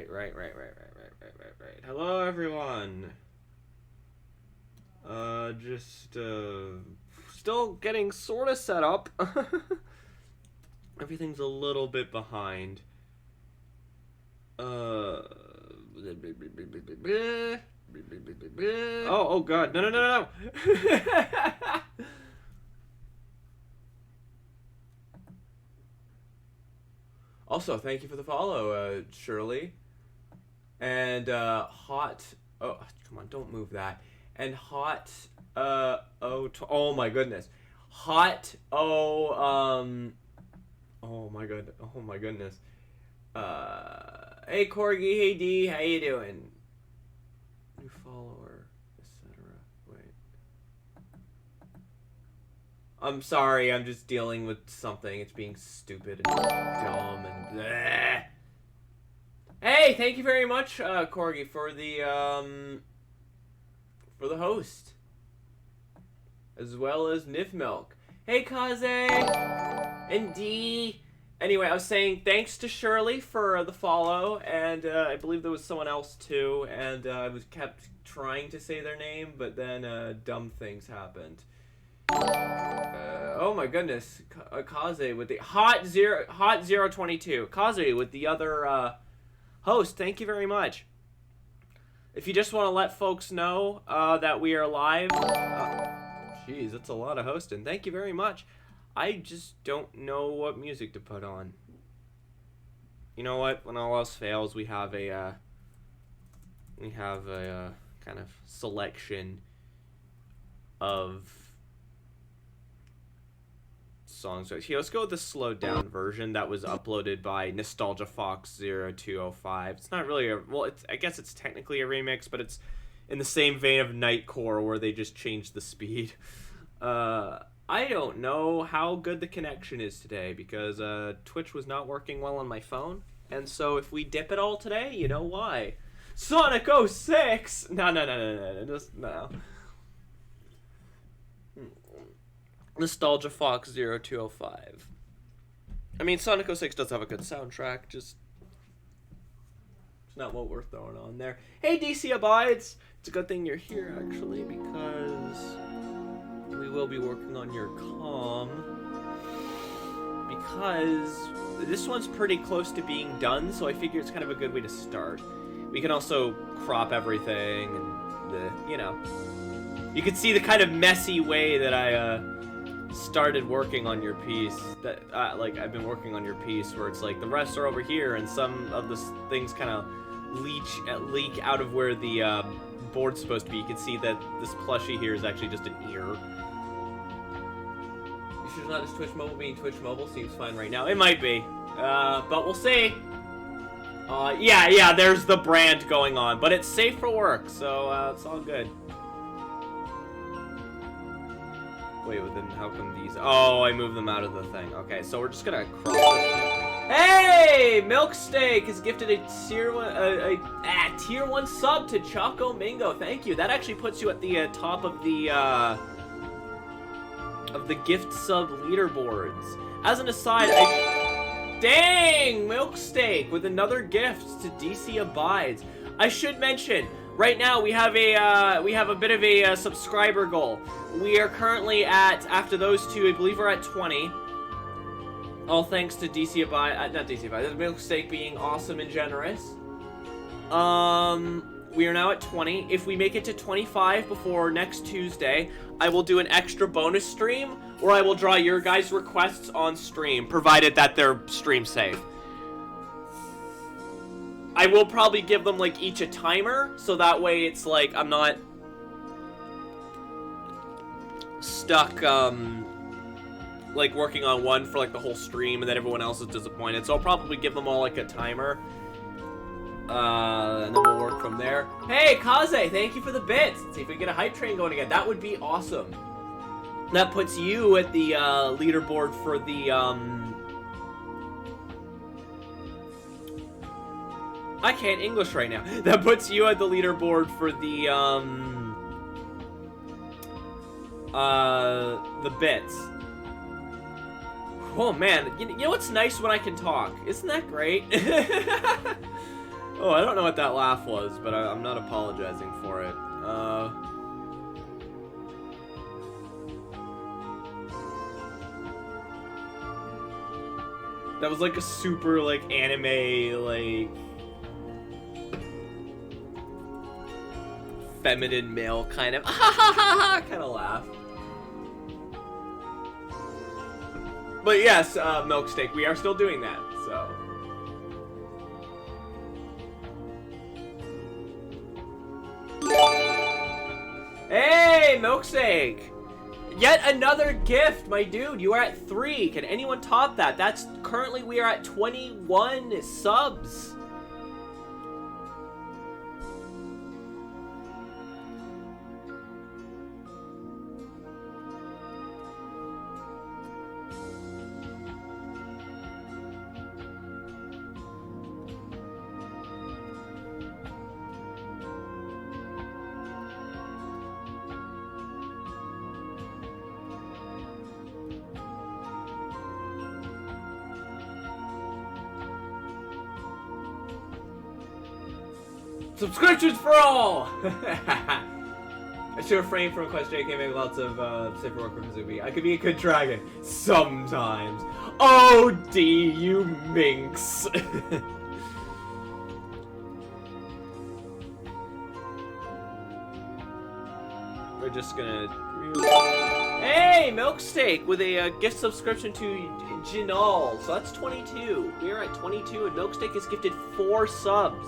Right. Hello, everyone. Still getting sort of set up. Everything's a little bit behind. Oh God, no. Also, thank you for the follow, Shirley. And, hot... Oh, come on, don't move that. And hot... Oh my goodness. Hot... Oh my goodness. Hey, Corgi. Hey, D. How you doing? New follower, etc. Wait. I'm sorry, I'm just dealing with something. It's being stupid and dumb and... bleh. Hey, thank you very much, Corgi, for the host. As well as Nifmilk. Hey, Kaze! And D! Anyway, I was saying thanks to Shirley for the follow, and I believe there was someone else too, and I kept trying to say their name, but then dumb things happened. Oh my goodness, Kaze with the Hot 022. Kaze with the other host. Thank you very much. If you just want to let folks know that we are live, jeez, that's a lot of hosting. Thank you very much. I just don't know what music to put on. You know what? When all else fails, we have a kind of selection of songs. Here, let's go with the slowed down version that was uploaded by Nostalgia Fox 0205. It's not really I guess it's technically a remix, but it's in the same vein of Nightcore where they just changed the speed. I don't know how good the connection is today because Twitch was not working well on my phone, and so if we dip it all today, you know why. Sonic 06! No. Nostalgia Fox 0205. I mean, Sonic 06 does have a good soundtrack, just it's not what we're throwing on there. Hey, DC Abides! It's a good thing you're here, actually, because we will be working on your comm. Because this one's pretty close to being done, so I figure it's kind of a good way to start. We can also crop everything, and you can see the kind of messy way that I started working on your piece. That like I've been working on your piece, where it's like the rest are over here, and some of the things kind of leak out of where the board's supposed to be. You can see that this plushie here is actually just an ear. You should not just Twitch Mobile being Twitch Mobile seems fine right now. It might be, but we'll see. Yeah, there's the brand going on, but it's safe for work, so it's all good. Wait, well then how come these... Oh, I moved them out of the thing. Okay, so we're just gonna cross this. Hey! Milksteak has gifted a tier 1 sub to Choco Mingo. Thank you. That actually puts you at the top of the gift sub leaderboards. As an aside, Dang! Milksteak with another gift to DC Abides. I should mention, right now we have a bit of a subscriber goal. We are currently at, after those two, I believe we're at 20. All thanks to DC Abide, not DC Abide, Milksteak being awesome and generous. We are now at 20. If we make it to 25 before next Tuesday, I will do an extra bonus stream where I will draw your guys' requests on stream, provided that they're stream safe. I will probably give them, like, each a timer, so that way it's like I'm not stuck, like, working on one for, like, the whole stream and then everyone else is disappointed. So I'll probably give them all, like, a timer. And then we'll work from there. Hey, Kaze, thank you for the bits. Let's see if we get a hype train going again. That would be awesome. That puts you at the leaderboard for the I can't English right now. That puts you at the leaderboard for the bits. Oh man, you know what's nice when I can talk? Isn't that great? Oh, I don't know what that laugh was, but I'm not apologizing for it. That was like a super, like, anime, like, feminine male kind of kind of laugh. But yes, Milksteak, we are still doing that, so. Hey, Milksteak! Yet another gift, my dude. You are at 3. Can anyone top that? That's currently we are at 21 subs. Subscriptions for all! I should refrain from request JK make lots of safer work for Mizubi. I could be a good dragon. Sometimes. Oh, D, you minx. We're just gonna... Hey, Milksteak with a gift subscription to Jinal. So that's 22. We are at 22 and Milksteak has gifted 4 subs.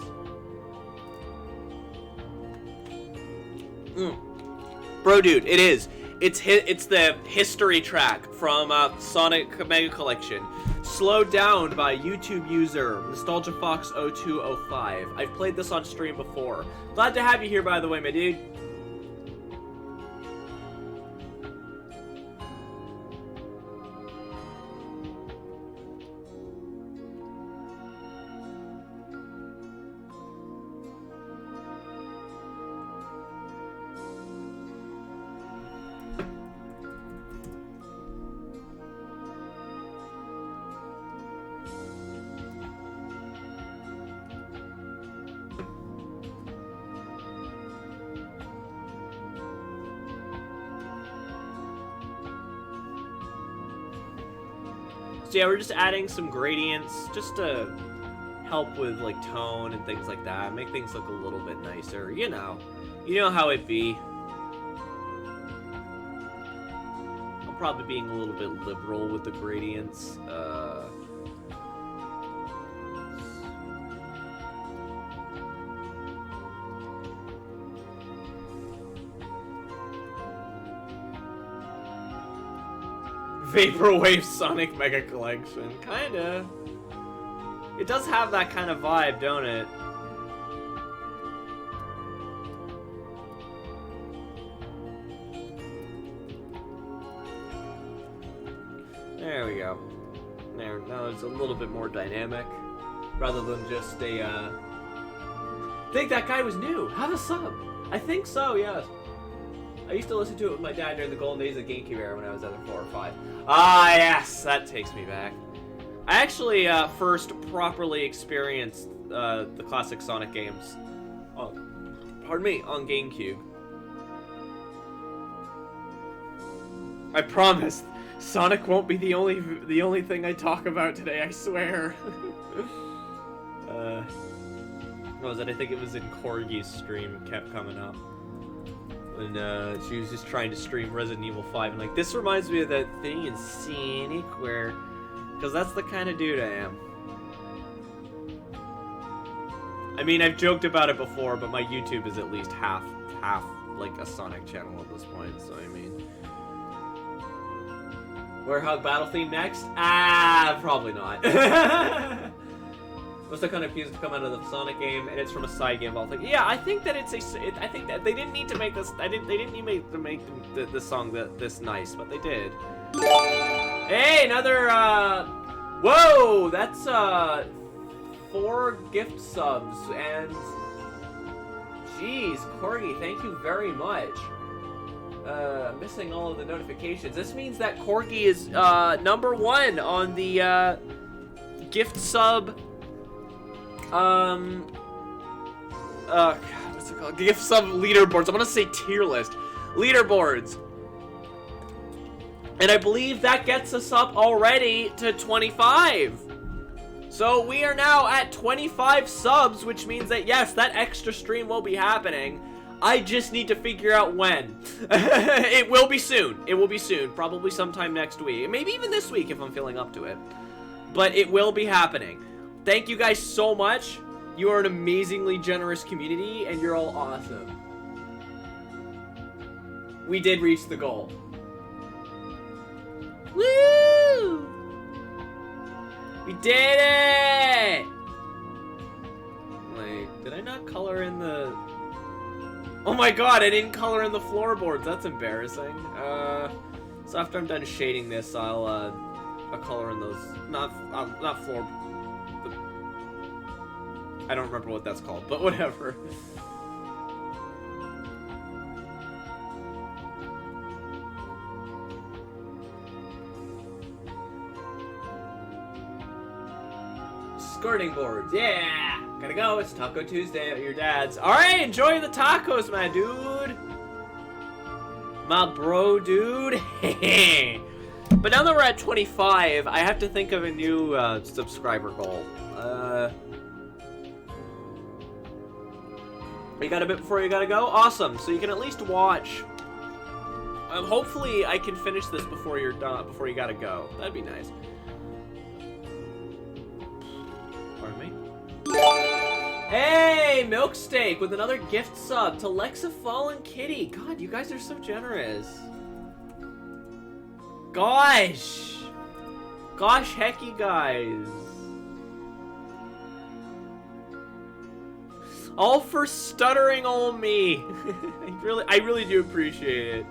Bro, dude, it is. It's the history track from Sonic Mega Collection. Slowed down by YouTube user NostalgiaFox0205. I've played this on stream before. Glad to have you here, by the way, my dude. So yeah, we're just adding some gradients just to help with like tone and things like that. Make things look a little bit nicer, you know. You know how it be. I'm probably being a little bit liberal with the gradients. Vaporwave Sonic Mega Collection. Kinda. It does have that kind of vibe, don't it? There we go. There, now it's a little bit more dynamic. Rather than just a, I think that guy was new. Have a sub. I think so, yes. I used to listen to it with my dad during the golden days of GameCube era when I was either 4 or 5. Ah, yes! That takes me back. I actually first properly experienced the classic Sonic games, pardon me, on GameCube. I promise, Sonic won't be the only thing I talk about today, I swear. What was it? I think it was in Corgi's stream, it kept coming up. When she was just trying to stream Resident Evil 5, and like, this reminds me of that thing in Sonic where, because that's the kind of dude I am. I mean, I've joked about it before, but my YouTube is at least half like a Sonic channel at this point, so I mean. Warehog Battle theme next? Ah, probably not. Was the kind of music to come out of the Sonic game, and it's from a side game. I'll think, yeah, I think that I think that they didn't need to make this. They didn't need to make the song this nice, but they did. Hey, another. Whoa, that's 4 gift subs, and jeez, Corgi, thank you very much. I'm missing all of the notifications. This means that Corgi is #1 on the gift sub God, what's it called? Gift sub leaderboards. I'm gonna say tier list. Leaderboards. And I believe that gets us up already to 25. So we are now at 25 subs, which means that, yes, that extra stream will be happening. I just need to figure out when. It will be soon. It will be soon. Probably sometime next week. Maybe even this week if I'm feeling up to it. But it will be happening. Thank you guys so much. You are an amazingly generous community, and you're all awesome. We did reach the goal. Woo! We did it! Wait, did I not color in the... Oh my god, I didn't color in the floorboards. That's embarrassing. So after I'm done shading this, I'll color in those... Not floor... I don't remember what that's called, but whatever. Skirting boards, yeah! Gotta go, it's Taco Tuesday at your dad's. Alright, enjoy the tacos, my dude! My bro, dude. But now that we're at 25, I have to think of a new subscriber goal. You got a bit before you gotta go? Awesome, so you can at least watch. Hopefully I can finish this before you're done, before you gotta go. That'd be nice. Pardon me? Hey, Milksteak with another gift sub to Lexa Fallen Kitty. God, you guys are so generous. Gosh. Gosh, hecky guys. All for stuttering old me. I really do appreciate it.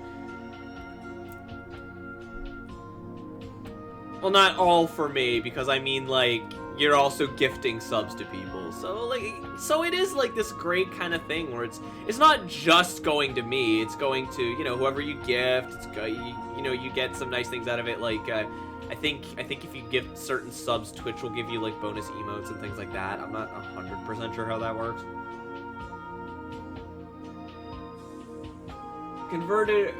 Well, not all for me, because I mean, like, you're also gifting subs to people. So it is like this great kind of thing where it's not just going to me. It's going to, you know, whoever you gift. It's you know, you get some nice things out of it. Like I think if you gift certain subs, Twitch will give you like bonus emotes and things like that. I'm not 100% sure how that works. Converted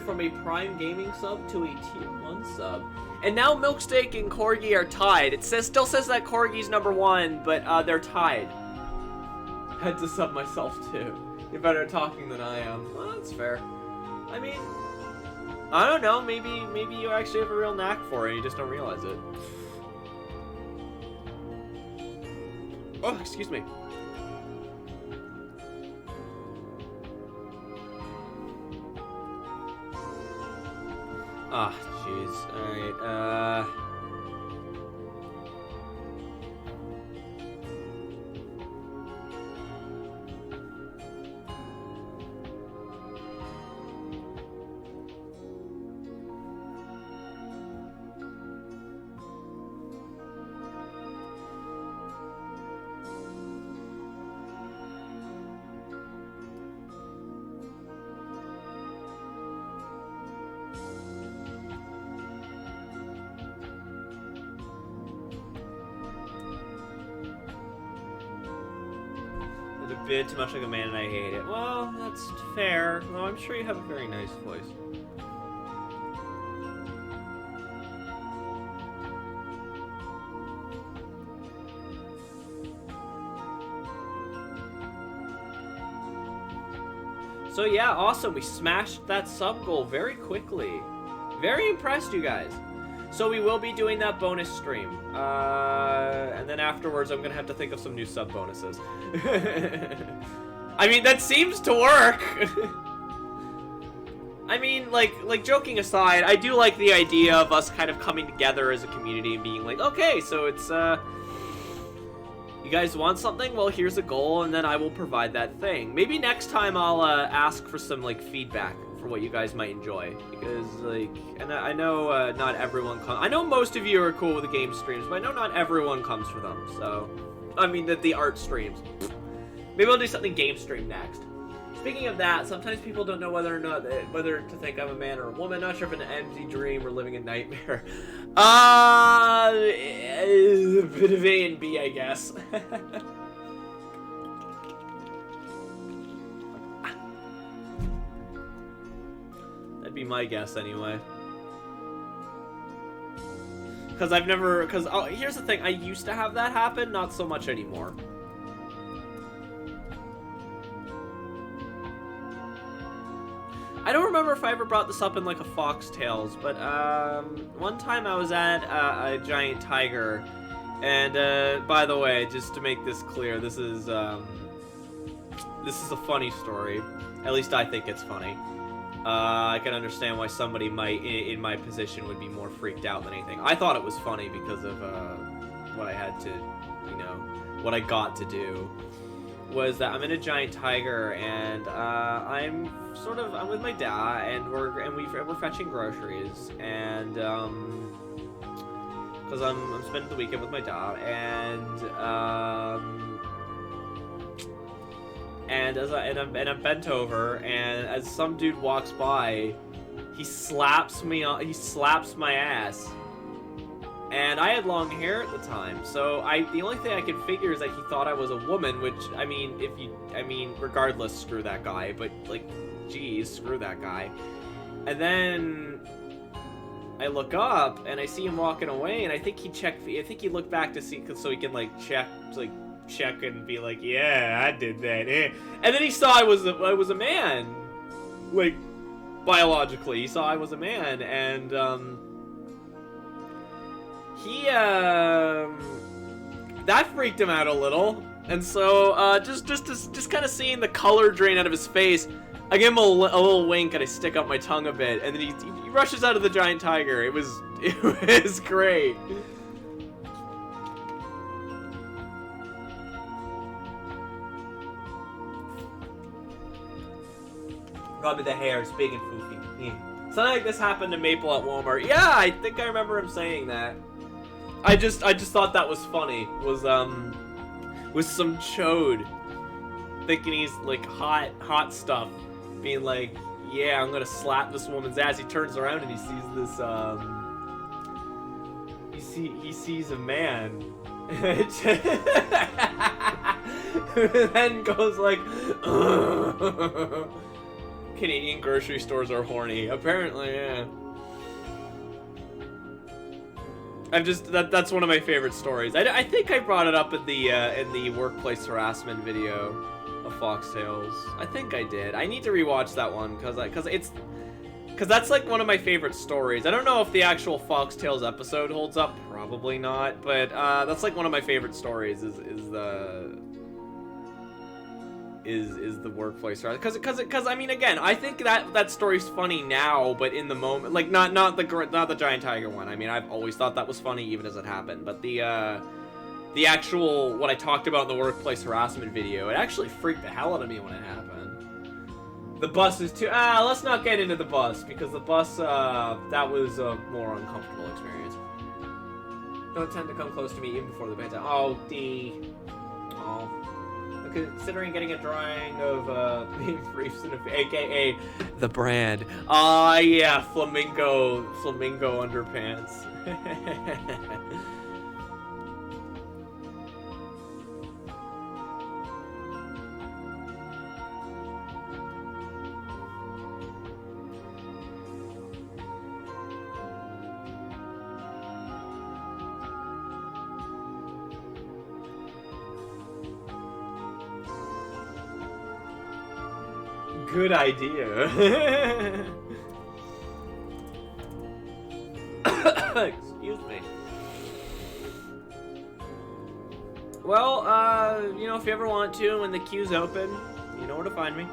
from a Prime Gaming sub to a Tier 1 sub. And now Milksteak and Corgi are tied. It still says that Corgi's #1, but they're tied. Had to sub myself too. You're better at talking than I am. Well, that's fair. I mean, I don't know. Maybe you actually have a real knack for it. You just don't realize it. Oh, excuse me. Ah, jeez. Alright, a bit too much like a man and I hate it. Well, that's fair, though I'm sure you have a very nice voice. So yeah, awesome. We smashed that sub goal very quickly. Very impressed, you guys. So we will be doing that bonus stream. And then afterwards, I'm gonna have to think of some new sub bonuses. I mean, that seems to work. I mean, like joking aside, I do like the idea of us kind of coming together as a community and being like, okay, so it's, you guys want something? Well, here's a goal, and then I will provide that thing. Maybe next time I'll, ask for some, like, feedback for what you guys might enjoy, because like, and I know not everyone I know most of you are cool with the game streams, but I know not everyone comes for them. So I mean the art streams. Maybe I'll do something game stream next. Speaking of that, sometimes people don't know whether to think I'm a man or a woman. Not sure if an empty dream or living a nightmare. A bit of A and B, I guess. my guess anyway. Because here's the thing, I used to have that happen, not so much anymore. I don't remember if I ever brought this up in like a Foxtails, but one time I was at a giant tiger, and by the way, just to make this clear, this is a funny story. At least I think it's funny. I can understand why somebody might, in my position, would be more freaked out than anything. I thought it was funny because of what I had to, what I got to do. Was that I'm in a giant tiger, and I'm with my dad, and we're fetching groceries, and because I'm spending the weekend with my dad, and I'm bent over, and as some dude walks by, he slaps my ass. And I had long hair at the time, so the only thing I could figure is that he thought I was a woman, which, regardless, screw that guy, but, like, geez, screw that guy. And then I look up, and I see him walking away, and I think he looked back to see, so he can, like, check and be like, yeah, I did that, And then he saw I was a man, like, biologically, he saw I was a man, and, that freaked him out a little, and so just kind of seeing the color drain out of his face, I give him a little wink and I stick up my tongue a bit, and then he rushes out of the giant tiger. It was great. Probably the hair is big and foofy. Yeah. Something like this happened to Maple at Walmart. Yeah, I think I remember him saying that. I just thought that was funny. Was some chode thinking he's like hot stuff, being like, yeah, I'm gonna slap this woman's ass. He turns around and he sees this he sees a man. Then goes like, Canadian grocery stores are horny. Apparently, yeah. That's one of my favorite stories. I think I brought it up in the workplace harassment video of Foxtails. I think I did. I need to rewatch that one because that's like one of my favorite stories. I don't know if the actual Foxtails episode holds up. Probably not. But that's like one of my favorite stories. Is the workplace because I mean, again, I think that story's funny now, but in the moment, like not the giant tiger one. I mean, I've always thought that was funny even as it happened, but the actual what I talked about in the workplace harassment video, it actually freaked the hell out of me when it happened. The bus is too let's not get into the bus, because the bus that was a more uncomfortable experience. Don't tend to come close to me even before the bedtime. Considering getting a drawing of the briefs in aka the brand. Yeah, flamingo underpants. Good idea. Excuse me. Well, if you ever want to, when the queue's open, you know where to find me.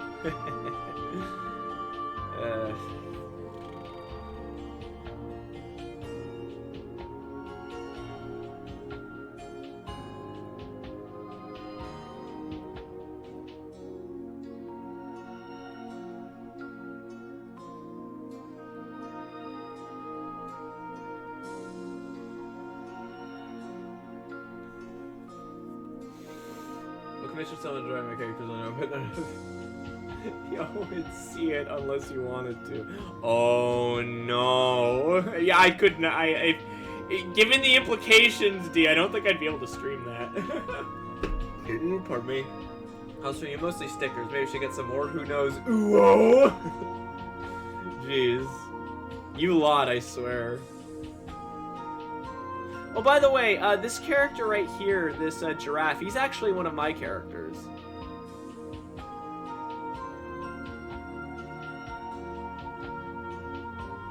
Commission someone to drive my characters on, but you would see it unless you wanted to. Oh no! Yeah, I couldn't. Given the implications, D, I don't think I'd be able to stream that. Ooh, pardon me. I'll show you mostly stickers. Maybe we should get some more. Who knows? Ooh, oh. Jeez. You lot, I swear. Oh, by the way, this character right here, this giraffe, he's actually one of my characters.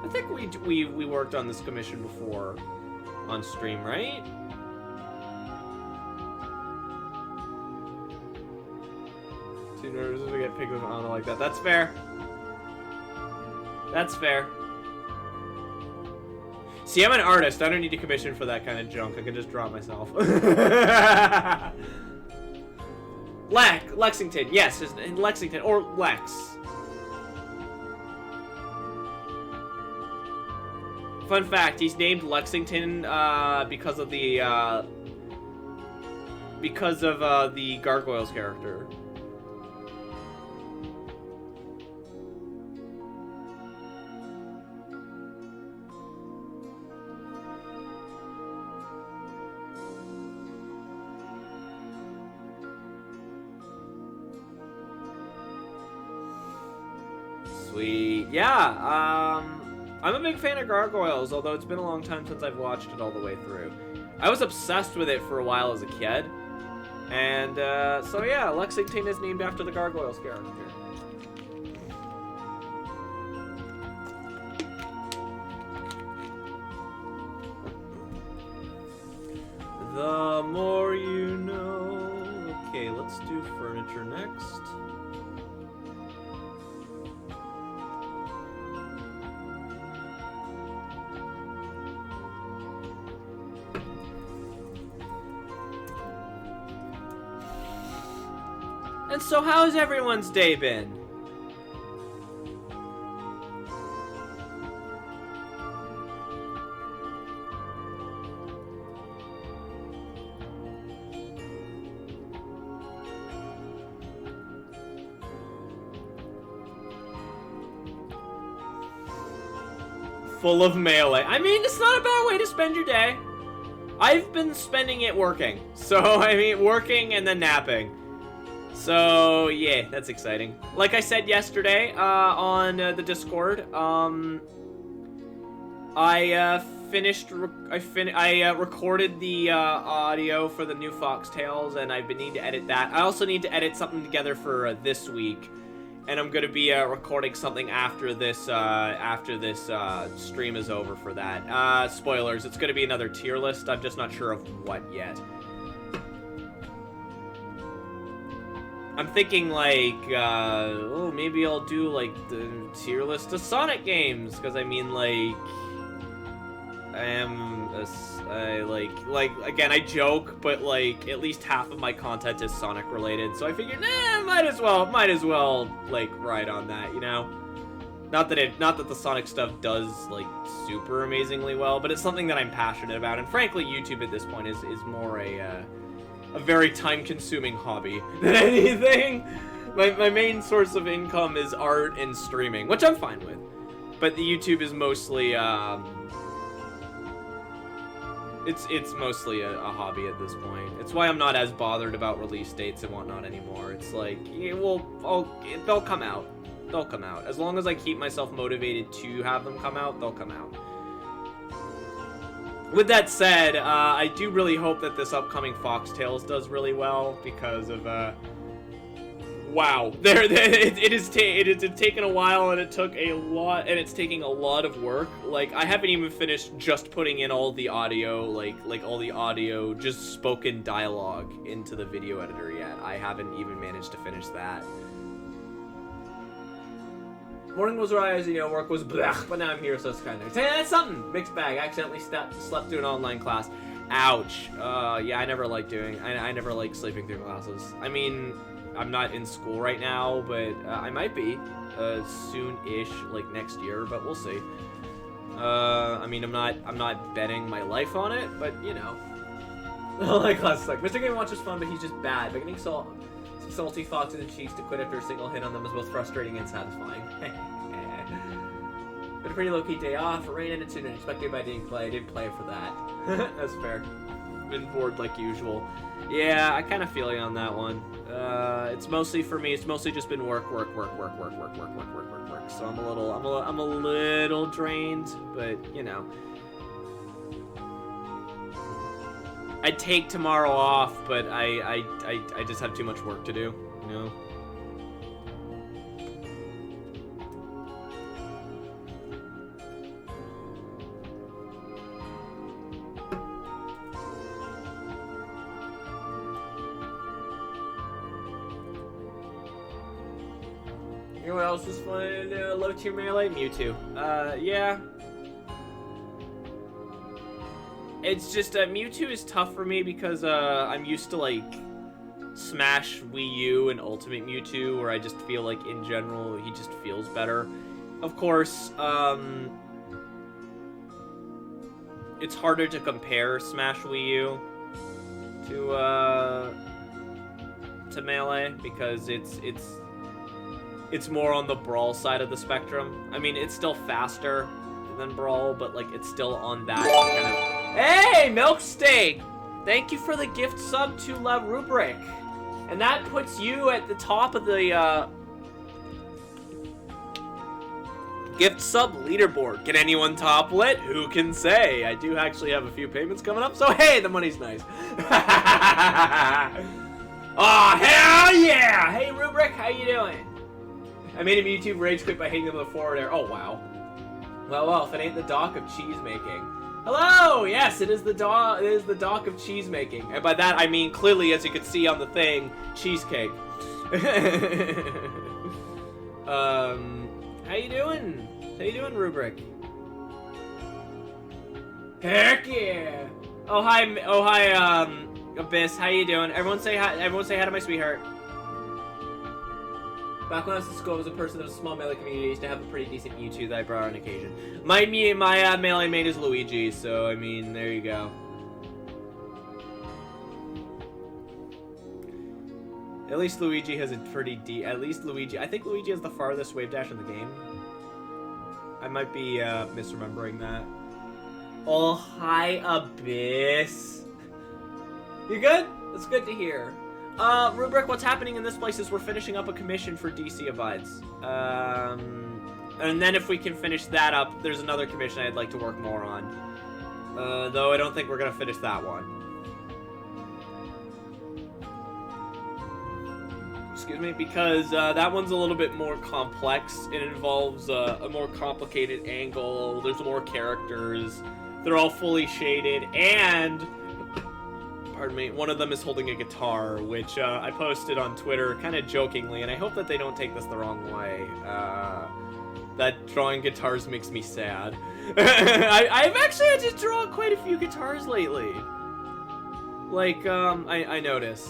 I think we worked on this commission before on stream, right? Too nervous to get picked up on like that. That's fair. That's fair. See, I'm an artist. I don't need to commission for that kind of junk. I can just draw it myself. Lexington. Yes, in Lexington. Or Lex. Fun fact, he's named Lexington because of the Gargoyles character. Sweet. Yeah, I'm a big fan of Gargoyles, although it's been a long time since I've watched it all the way through. I was obsessed with it for a while as a kid. And, so yeah, Lexington is named after the Gargoyles character. The more you know. Okay, let's do furniture next. And so how's everyone's day been? Full of melee. I mean, it's not a bad way to spend your day. I've been spending it working. So, I mean, working and then napping. So, yeah, that's exciting. Like I said yesterday on the Discord, I recorded the audio for the new Foxtails, and I've been needing to edit that. I also need to edit something together for this week, and I'm going to be recording something after this stream is over for that. Spoilers, it's going to be another tier list. I'm just not sure of what yet. I'm thinking, like, oh, maybe I'll do, like, the tier list of Sonic games, because, I mean, like, I am, again, I joke, but, like, at least half of my content is Sonic-related, so I figured, might as well, like, ride on that, you know? Not that the Sonic stuff does, like, super amazingly well, but it's something that I'm passionate about, and frankly, YouTube at this point is more a very time-consuming hobby than anything. My main source of income is art and streaming, which I'm fine with. But the YouTube is mostly, it's mostly a hobby at this point. It's why I'm not as bothered about release dates and whatnot anymore. It's like, yeah, well, they'll come out. They'll come out. As long as I keep myself motivated to have them come out, they'll come out. With that said, I do really hope that this upcoming Foxtails does really well because of, wow. It has taken a while and it took a lot, and it's taking a lot of work. Like, I haven't even finished just putting in all the audio, like all the audio, just spoken dialogue into the video editor yet. I haven't even managed to finish that. Morning was rise, work was blech, but now I'm here, so it's kind of... Hey, that's something! Mixed bag. Accidentally slept through an online class. Ouch. Yeah, I never like I never like sleeping through classes. I mean, I'm not in school right now, but I might be soon-ish, like next year, but we'll see. I mean, I'm not betting my life on it, but, Online class suck. Mr. Game Watch is fun, but he's just bad. But getting salty fox in the cheeks to quit after a single hit on them is both frustrating and satisfying. But a pretty low-key day off. Rain ended sooner than expected, but I didn't play. I didn't play for that. That's fair. been bored like usual. Yeah, I kind of feel you on that one. It's mostly for me. It's mostly just been work. So I'm a little drained, but you know, I'd take tomorrow off, but I just have too much work to do, you know. You know what else is fun? Low tier melee? Mewtwo. Yeah. It's just, Mewtwo is tough for me because, I'm used to, like, Smash, Wii U, and Ultimate Mewtwo, where I just feel like, in general, he just feels better. Of course, it's harder to compare Smash Wii U to Melee, because it's more on the Brawl side of the spectrum. I mean, it's still faster than Brawl, but, like, it's still on that kind of... Hey, Milksteak! Thank you for the gift sub to La Rubric. And that puts you at the top of the, gift sub leaderboard. Can anyone topple it? Who can say? I do actually have a few payments coming up, so hey, the money's nice. Oh, hell yeah! Hey, Rubric, how you doing? I made a YouTube rage quit by hitting them with a forward air. Oh, wow. Well, if it ain't the doc of cheese making. Hello! Yes, it is the doc of cheese making. And by that, I mean, clearly, as you can see on the thing, cheesecake. How you doing? How you doing, Rubric? Heck yeah! Oh, hi, Abyss, how you doing? Everyone say hi to my sweetheart. Back when I was in school, I was a person of a small melee community. I used to have a pretty decent Mewtwo that I brought on occasion. My melee main is Luigi, so I mean, there you go. At least Luigi has a pretty I think Luigi has the farthest wave dash in the game. I might be misremembering that. Oh, hi, Abyss. You good? That's good to hear. Rubric, what's happening in this place is we're finishing up a commission for DC Abides. And then if we can finish that up, there's another commission I'd like to work more on. Though I don't think we're gonna finish that one. Excuse me, because that one's a little bit more complex. It involves a more complicated angle. There's more characters. They're all fully shaded, and pardon me, one of them is holding a guitar, which I posted on Twitter kind of jokingly, and I hope that they don't take this the wrong way. That drawing guitars makes me sad. I've actually had to draw quite a few guitars lately. Like, I notice.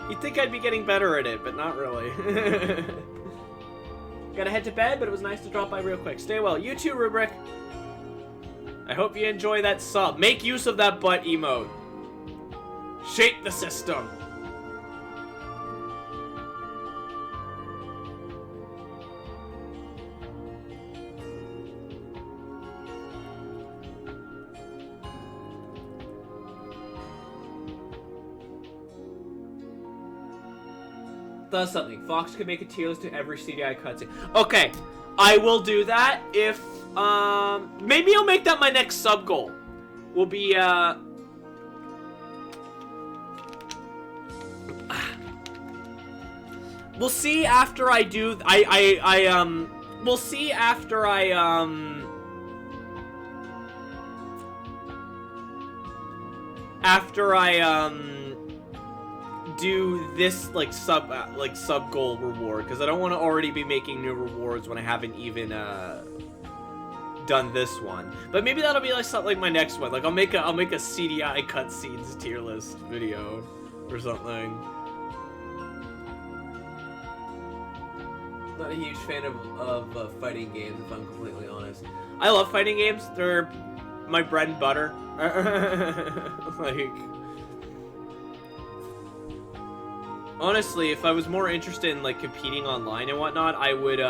You'd think I'd be getting better at it, but not really. Gotta head to bed, but it was nice to drop by real quick. Stay well. You too, Rubric. I hope you enjoy that sub. Make use of that butt emote. Shake the system. Does something. Fox could make a tier list to every CDI cutscene. Okay, I will do that if, maybe I'll make that my next sub goal. Will be, we'll see after I do, we'll see after I, do this like sub goal reward, because I don't want to already be making new rewards when I haven't even done this one. But maybe that'll be like something like my next one. Like I'll make a CDI cutscenes tier list video or something. Not a huge fan of fighting games, if I'm completely honest. I love fighting games. They're my bread and butter. Like, honestly, if I was more interested in like competing online and whatnot, I would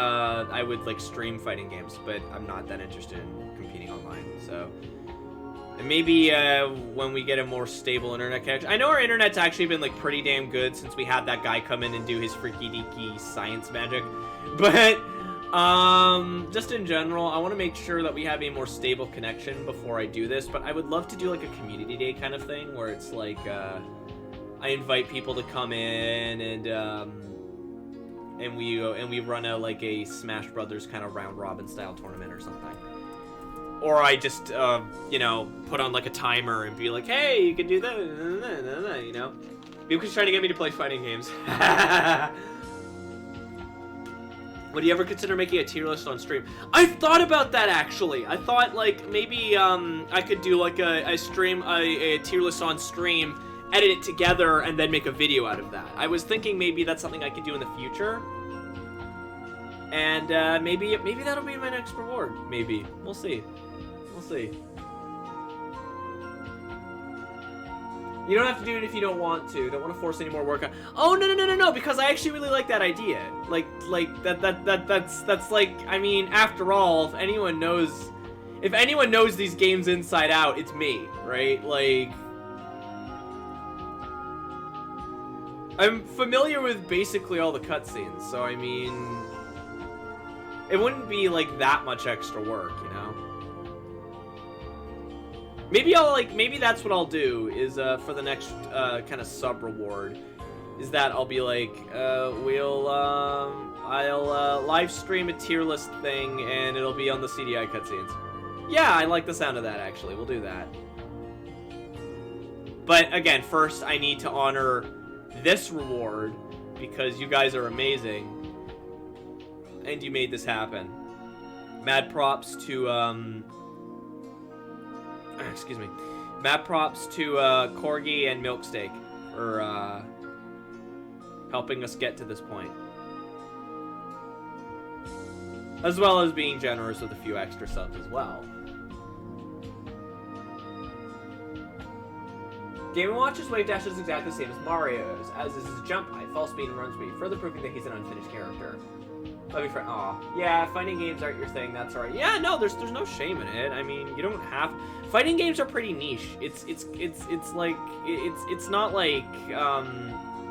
like stream fighting games, but I'm not that interested in competing online. So And maybe when we get a more stable internet connection. I know our internet's actually been like pretty damn good since we had that guy come in and do his freaky deaky science magic. But just in general, I want to make sure that we have a more stable connection before I do this. But I would love to do like a community day kind of thing where it's like I invite people to come in and we run a Smash Brothers kind of round robin style tournament or something. Or I just, you know, put on like a timer and be like, hey, you can do that, you know? People's trying to get me to play fighting games. Would you ever consider making a tier list on stream? I've thought about that, actually. I thought, like, maybe I could do like a tier list on stream, edit it together, and then make a video out of that. I was thinking maybe that's something I could do in the future. And maybe that'll be my next reward. Maybe. We'll see. We'll see. You don't have to do it if you don't want to. Don't want to force any more work on. Oh no! Because I actually really like that idea. Like that's like, I mean, after all, if anyone knows these games inside out, it's me, right? Like, I'm familiar with basically all the cutscenes, so I mean, it wouldn't be like that much extra work, you know? Maybe that's what I'll do is for the next kind of sub reward is that I'll be like I'll live stream a tier list thing and it'll be on the CDI cutscenes. Yeah, I like the sound of that, actually. We'll do that. But again, first I need to honor this reward because you guys are amazing and you made this happen. Mad props to excuse me. Mad props to Corgi and Milksteak for helping us get to this point. As well as being generous with a few extra subs as well. Game & Watch's wave dash is exactly the same as Mario's, as is his jump height, fall speed, and run speed, further proving that he's an unfinished character. Aw. Yeah, fighting games aren't your thing, that's alright. Yeah, no, there's no shame in it. I mean, you don't have... Fighting games are pretty niche. It's like... It's not like,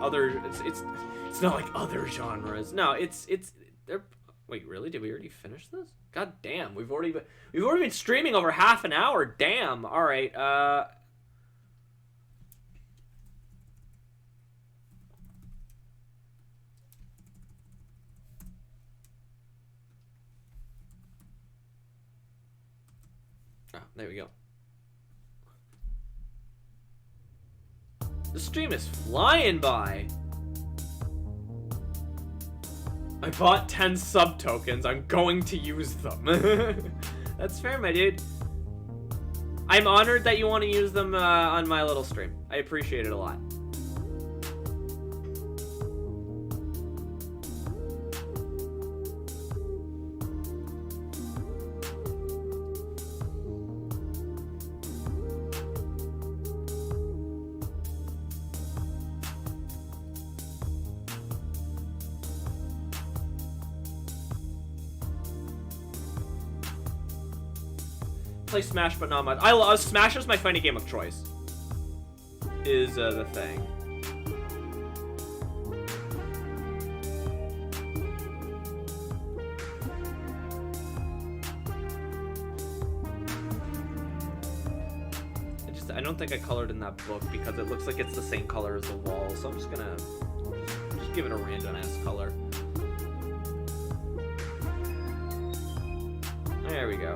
other... It's not like other genres. No, they're... Wait, really? Did we already finish this? God damn, we've already been streaming over half an hour. Damn. Alright, there we go. The stream is flying by. I bought 10 sub tokens. I'm going to use them. That's fair, my dude. I'm honored that you want to use them on my little stream. I appreciate it a lot. Play Smash, but not much. Smash is my fighting game of choice. Is the thing. I don't think I colored in that book because it looks like it's the same color as the wall, so I'm just gonna just give it a random ass color. There we go.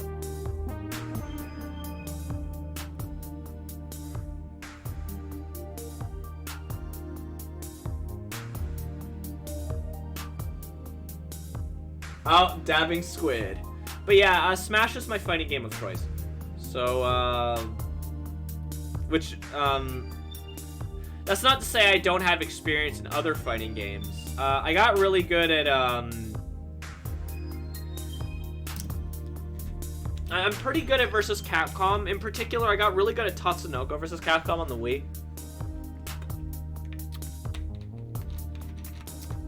Oh, dabbing squid. But yeah, Smash is my fighting game of choice. So, that's not to say I don't have experience in other fighting games. I got really good at, I'm pretty good at versus Capcom. In particular, I got really good at Tatsunoko versus Capcom on the Wii.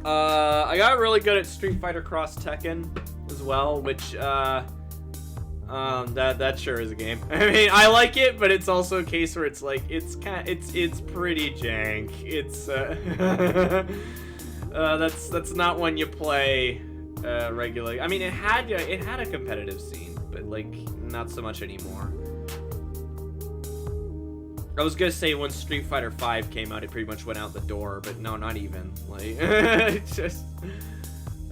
I got really good at Street Fighter Cross Tekken as well, which, That sure is a game. I mean, I like it, but it's also a case where it's like it's pretty jank. It's that's not one you play regularly. I mean, it had a competitive scene, but like not so much anymore. I was gonna say when Street Fighter V came out, it pretty much went out the door, but no, not even. Like, it just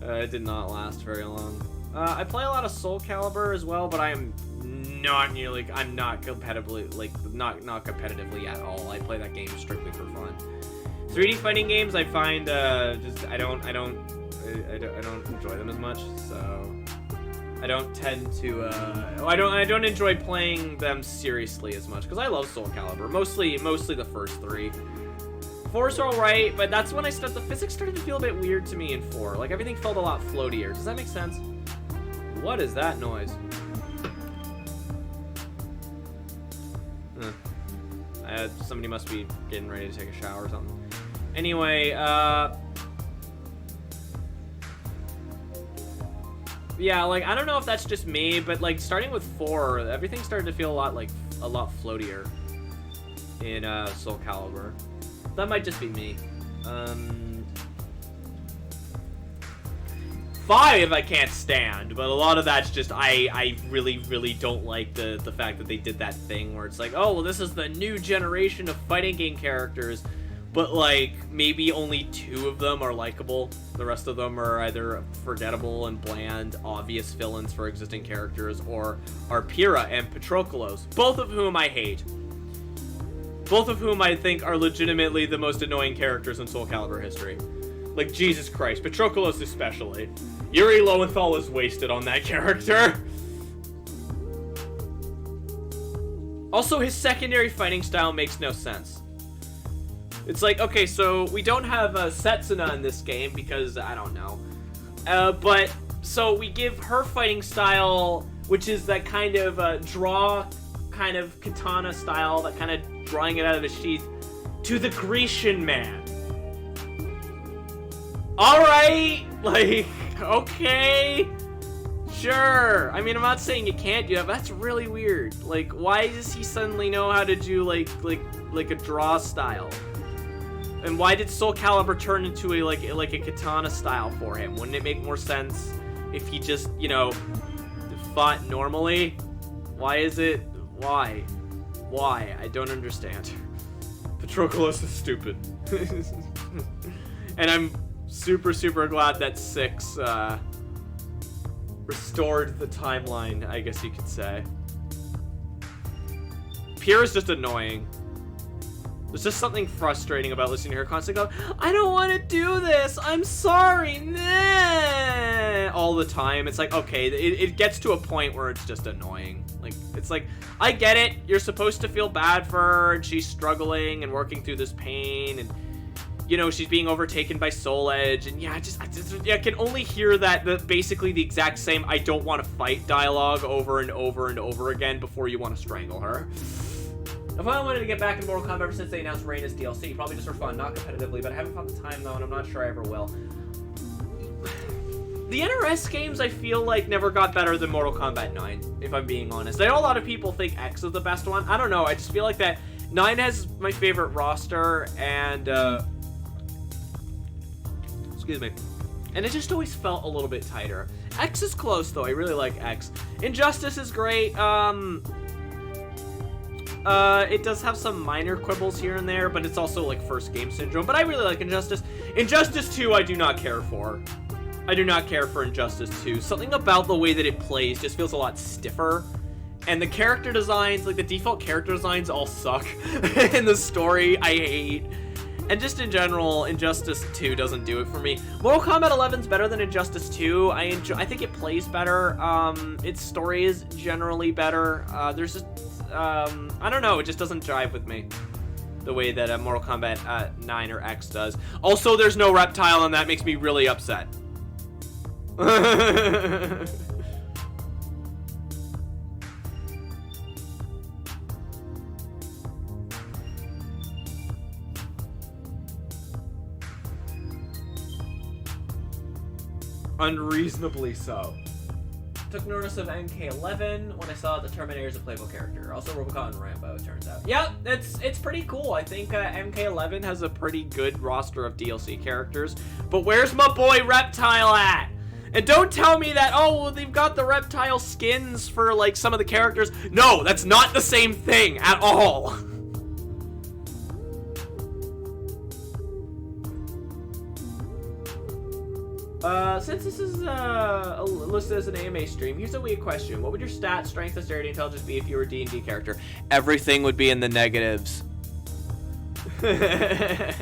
it did not last very long. I play a lot of Soul Calibur as well, but I'm not competitively, like, not competitively at all. I play that game strictly for fun. 3D fighting games, I find just I don't enjoy them as much, so I don't tend to I don't enjoy playing them seriously as much because I love Soul Calibur, mostly the first 3. 4's alright, but that's when the physics started to feel a bit weird to me in 4. Like everything felt a lot floatier. Does that make sense? What is that noise? Somebody must be getting ready to take a shower or something. Anyway, yeah, like, I don't know if that's just me, but, like, starting with 4, everything started to feel a lot floatier in, Soul Calibur. That might just be me. 5 I can't stand, but a lot of that's just, I really don't like the fact that they did that thing where it's like, oh, well, this is the new generation of fighting game characters, but, like, maybe only 2 of them are likable. The rest of them are either forgettable and bland, obvious fill-ins for existing characters, or are Pyrrha and Patroclus, both of whom I hate. Both of whom I think are legitimately the most annoying characters in Soul Calibur history. Like, Jesus Christ, Patroclus especially. Yuri Lowenthal is wasted on that character. Also, his secondary fighting style makes no sense. It's like, okay, so we don't have Setsuna in this game because, I don't know. But, so we give her fighting style, which is that kind of kind of katana style, that kind of drawing it out of the sheath, to the Grecian man. Alright, like, okay, sure. I mean, I'm not saying you can't do that, but that's really weird. Like, why does he suddenly know how to do, like a draw style? And why did Soul Calibur turn into a katana style for him? Wouldn't it make more sense if he just, you know, fought normally? Why is it? Why? Why? I don't understand. Patroclus is stupid. And I'm super glad that 6 restored the timeline, I guess you could say. Pyrrha's just annoying. There's just something frustrating about listening to her constantly go, I don't want to do this, I'm sorry, nah, all the time. It's like, okay, it gets to a point where it's just annoying. Like, it's like, I get it, you're supposed to feel bad for her, and she's struggling and working through this pain, and, you know, she's being overtaken by Soul Edge, and yeah, I can only hear that basically the exact same I don't want to fight dialogue over and over and over again before you want to strangle her. If I wanted to get back in Mortal Kombat ever since they announced Rain as DLC, probably just for fun, not competitively, but I haven't found the time though, and I'm not sure I ever will. The NRS games, I feel like, never got better than Mortal Kombat 9, if I'm being honest. I know a lot of people think X is the best one. I don't know, I just feel like that 9 has my favorite roster, and, excuse me. And it just always felt a little bit tighter. X is close, though. I really like X. Injustice is great. It does have some minor quibbles here and there, but it's also, like, first game syndrome. But I really like Injustice. Injustice 2, I do not care for. I do not care for Injustice 2. Something about the way that it plays just feels a lot stiffer. And the character designs, like, the default character designs all suck. In the story, I hate. And just in general, Injustice 2 doesn't do it for me. Mortal Kombat 11's better than Injustice 2. I think it plays better. Its story is generally better. There's just, I don't know, it just doesn't jive with me the way that Mortal Kombat 9 or X does. Also, there's no Reptile, and that makes me really upset. Unreasonably so. Took notice of MK11 when I saw the Terminator as a playable character. Also Robocop and Rambo, it turns out. Yeah, it's pretty cool. I think MK11 has a pretty good roster of DLC characters. But where's my boy Reptile at? And don't tell me that, oh, well, they've got the Reptile skins for, like, some of the characters. No, that's not the same thing at all. Since this is listed as an AMA stream, here's a weird question. What would your stats, strength, dexterity, intelligence be if you were a D&D character? Everything would be in the negatives. I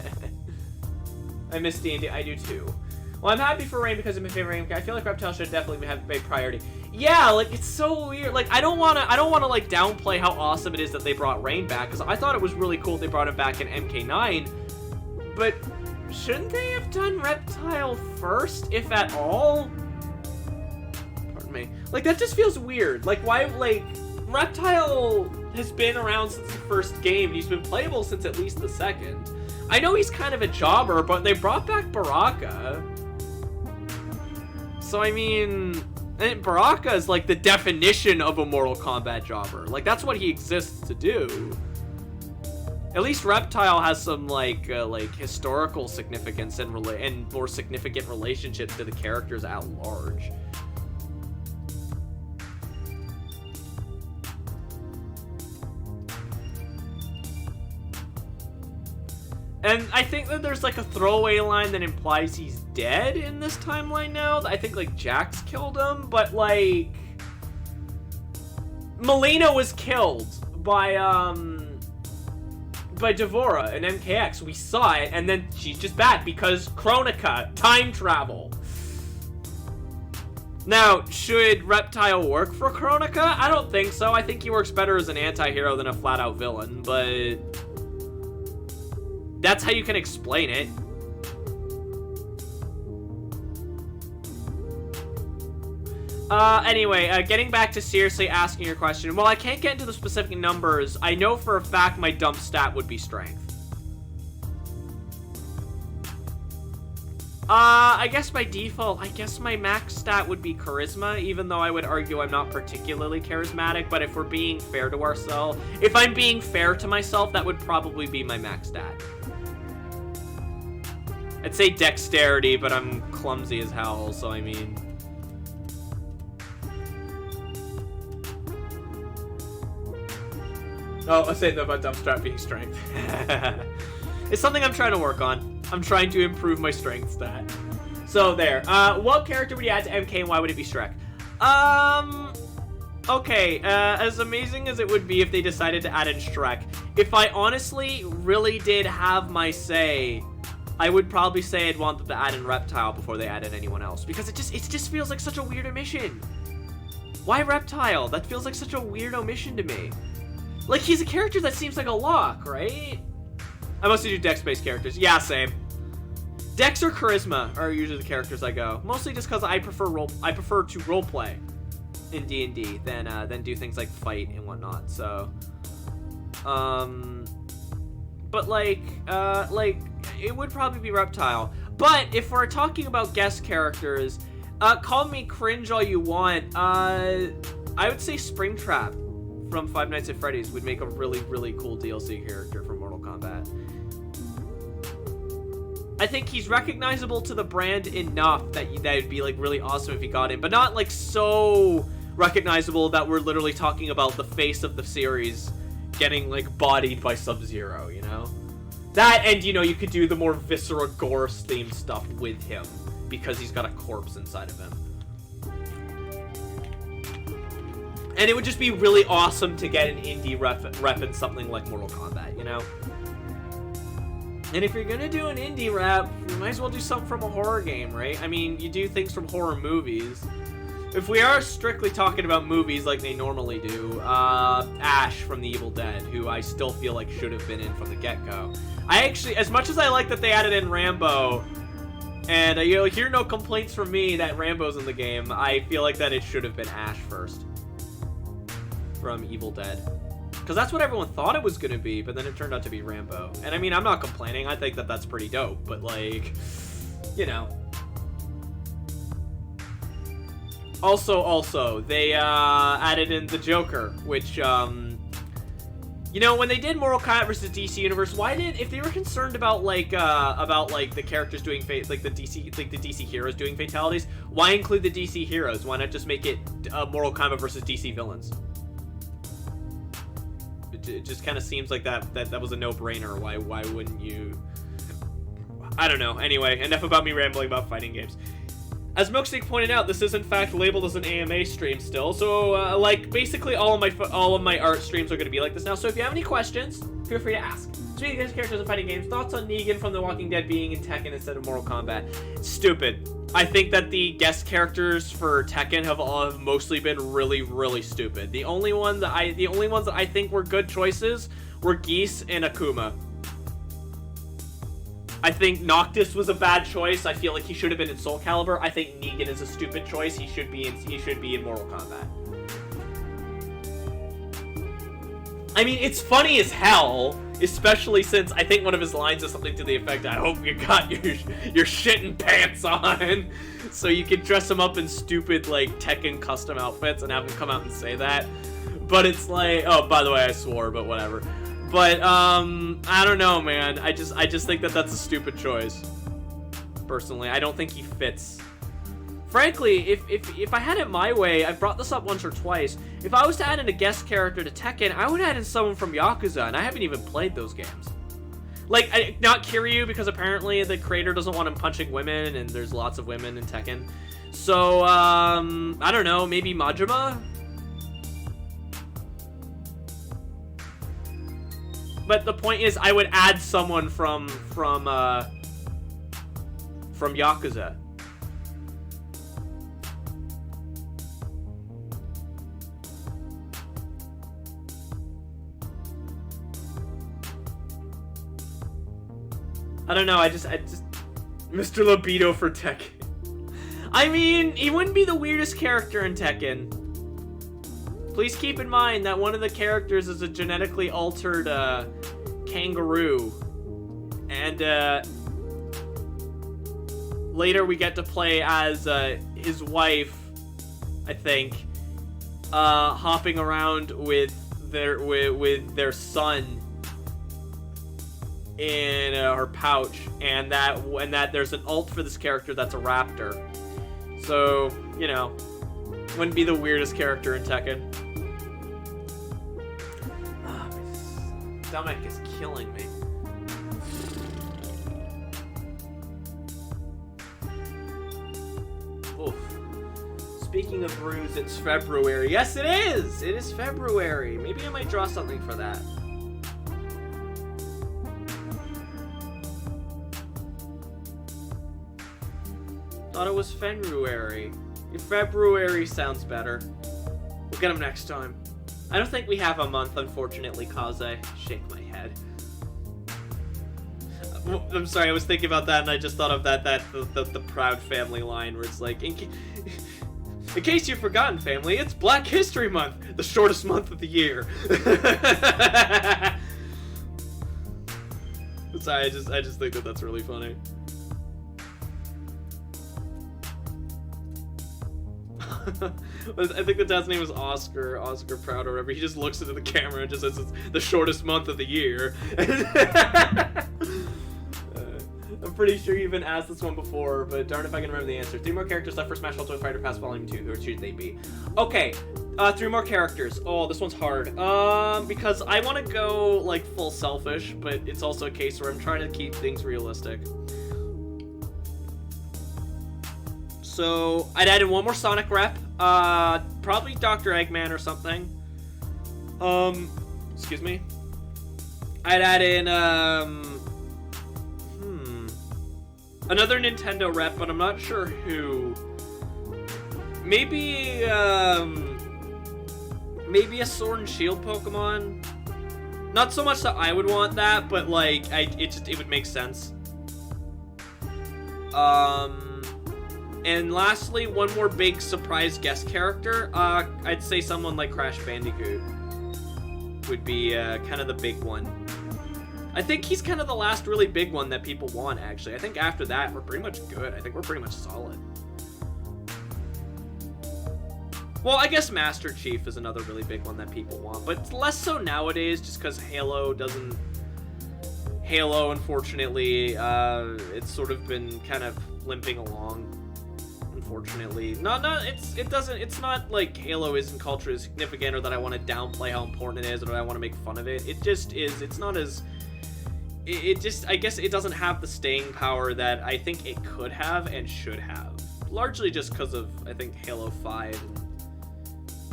miss D&D. I do too. Well, I'm happy for Rain because I'm my favorite Rain. I feel like Reptile should definitely have a priority. Yeah, like, it's so weird. Like, I don't wanna like downplay how awesome it is that they brought Rain back, because I thought it was really cool they brought him back in MK9, but shouldn't they have done Reptile first, if at all? Pardon me. Like, that just feels weird. Like, why, like, Reptile has been around since the first game, and he's been playable since at least the second. I know he's kind of a jobber, but they brought back Baraka. So, I mean, Baraka is, like, the definition of a Mortal Kombat jobber. Like, that's what he exists to do. At least Reptile has some, like historical significance and more significant relationships to the characters at large. And I think that there's, like, a throwaway line that implies he's dead in this timeline now. I think, like, Jax killed him, but, like, Mileena was killed by D'Vorah in MKX. We saw it, and then she's just bad because Kronika, time travel. Now, should Reptile work for Kronika? I don't think so. I think he works better as an anti-hero than a flat-out villain, but that's how you can explain it. Anyway, getting back to seriously asking your question. Well, I can't get into the specific numbers. I know for a fact my dump stat would be strength. I guess by default, I guess my max stat would be charisma, even though I would argue I'm not particularly charismatic, but if we're being fair to ourselves, if I'm being fair to myself, that would probably be my max stat. I'd say dexterity, but I'm clumsy as hell, so I mean... Oh, I said that about dump stat being strength. It's something I'm trying to work on. I'm trying to improve my strength stat. So there. What character would you add to MK and why would it be Shrek? Okay, as amazing as it would be if they decided to add in Shrek, if I honestly really did have my say, I would probably say I'd want them to add in Reptile before they added anyone else, because it just feels like such a weird omission. Why Reptile? That feels like such a weird omission to me. Like, he's a character that seems like a lock, right? I mostly do dex-based characters. Yeah, same. Dex or charisma are usually the characters I go. Mostly just because I prefer to roleplay in D&D than do things like fight and whatnot. So, but like it would probably be Reptile. But if we're talking about guest characters, call me cringe all you want. I would say Springtrap from Five Nights at Freddy's would make a really, really cool DLC character for Mortal Kombat. I think he's recognizable to the brand enough that would be, like, really awesome if he got in, but not, like, so recognizable that we're literally talking about the face of the series getting, like, bodied by Sub-Zero, you know? That, and, you know, you could do the more visceral gore-themed stuff with him, because he's got a corpse inside of him. And it would just be really awesome to get an indie rep in something like Mortal Kombat, you know? And if you're gonna do an indie rep, you might as well do something from a horror game, right? I mean, you do things from horror movies. If we are strictly talking about movies like they normally do, Ash from The Evil Dead, who I still feel like should have been in from the get-go. I actually, as much as I like that they added in Rambo, and you'll hear no complaints from me that Rambo's in the game, I feel like that it should have been Ash first from Evil Dead, because that's what everyone thought it was gonna be, but then it turned out to be Rambo. And I mean, I'm not complaining. I think that that's pretty dope, but, like, you know. Also, they added in the Joker, which you know, when they did Mortal Kombat versus DC Universe, if they were concerned about the characters doing the DC heroes doing fatalities, why include the DC heroes? Why not just make it Mortal Kombat versus DC villains? It just kind of seems like that was a no-brainer. Why wouldn't you? I don't know. Anyway, enough about me rambling about fighting games. As Milkshake pointed out, this is in fact labeled as an AMA stream still, so basically all of my art streams are going to be like this now. So if you have any questions, feel free to ask. Speaking of characters in fighting games, thoughts on Negan from The Walking Dead being in Tekken instead of Mortal Kombat? Stupid. I think that the guest characters for Tekken have mostly been really, really stupid. The only ones that I think were good choices were Geese and Akuma. I think Noctis was a bad choice. I feel like he should have been in Soul Calibur. I think Negan is a stupid choice. He should be in Mortal Kombat. I mean, it's funny as hell, especially since I think one of his lines is something to the effect, "I hope you got your shitting pants on," so you can dress him up in stupid like Tekken custom outfits and have him come out and say that. But it's like, oh, by the way, I swore, but whatever. But, I don't know, man. I just think that that's a stupid choice. Personally, I don't think he fits. Frankly, if I had it my way, I've brought this up once or twice. If I was to add in a guest character to Tekken, I would add in someone from Yakuza, and I haven't even played those games. Like, not Kiryu, because apparently the creator doesn't want him punching women, and there's lots of women in Tekken. So, I don't know, maybe Majima? But the point is, I would add someone from Yakuza. I don't know, I just Mr. Libido for Tekken. I mean, he wouldn't be the weirdest character in Tekken. Please keep in mind that one of the characters is a genetically altered kangaroo. And later we get to play as his wife, I think, hopping around with their son in her pouch, and that there's an alt for this character that's a raptor. So, you know, wouldn't be the weirdest character in Tekken. My stomach is killing me. Oof. Speaking of brews, it's February. Yes, it is! It is February. Maybe I might draw something for that. Thought it was February. February sounds better. We'll get them next time. I don't think we have a month, unfortunately, Kaze. Shake my head. I'm sorry, I was thinking about that and I just thought of the Proud Family line where it's like, in case you've forgotten, family, it's Black History Month, the shortest month of the year. Sorry, I just think that that's really funny. I think the dad's name was Oscar Proud or whatever. He just looks into the camera and just says it's the shortest month of the year. I'm pretty sure you even asked this one before, but darn if I can remember the answer. 3 more characters left for Smash Ultimate Fighter Pass Volume 2. Who should they be? Okay, 3 more characters. Oh, this one's hard. Because I want to go, like, full selfish, but it's also a case where I'm trying to keep things realistic. So, I'd add in one more Sonic rep. Probably Dr. Eggman or something. Excuse me. I'd add in, another Nintendo rep, but I'm not sure who. Maybe a Sword and Shield Pokemon. Not so much that I would want that, but like, it would make sense. And lastly, one more big surprise guest character. I'd say someone like Crash Bandicoot would be kind of the big one. I think he's kind of the last really big one that people want, actually. I think after that, we're pretty much good. I think we're pretty much solid. Well, I guess Master Chief is another really big one that people want, but it's less so nowadays just because Halo, unfortunately, it's sort of been kind of limping along, unfortunately. It's not like Halo isn't culturally significant or that I want to downplay how important it is or that I want to make fun of it. It just is. It's not as... I guess it doesn't have the staying power that I think it could have and should have. Largely just because of, I think, Halo 5 and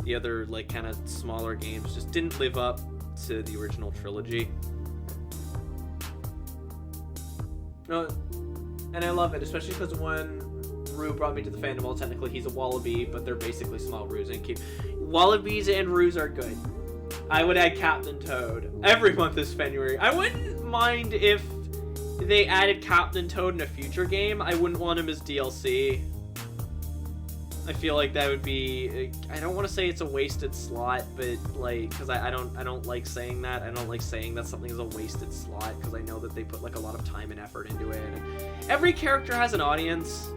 the other, like, kind of smaller games just didn't live up to the original trilogy. No, and I love it, especially because when Rue brought me to the fandom, well, technically he's a wallaby, but they're basically small Rues, and wallabies and Rues are good. I would add Captain Toad every month this February. I wouldn't mind if they added Captain Toad in a future game. I wouldn't want him as DLC. I feel like that would be, I don't want to say it's a wasted slot, but like, because I don't like saying that. I don't like saying that something is a wasted slot, because I know that they put like a lot of time and effort into it. And every character has an audience.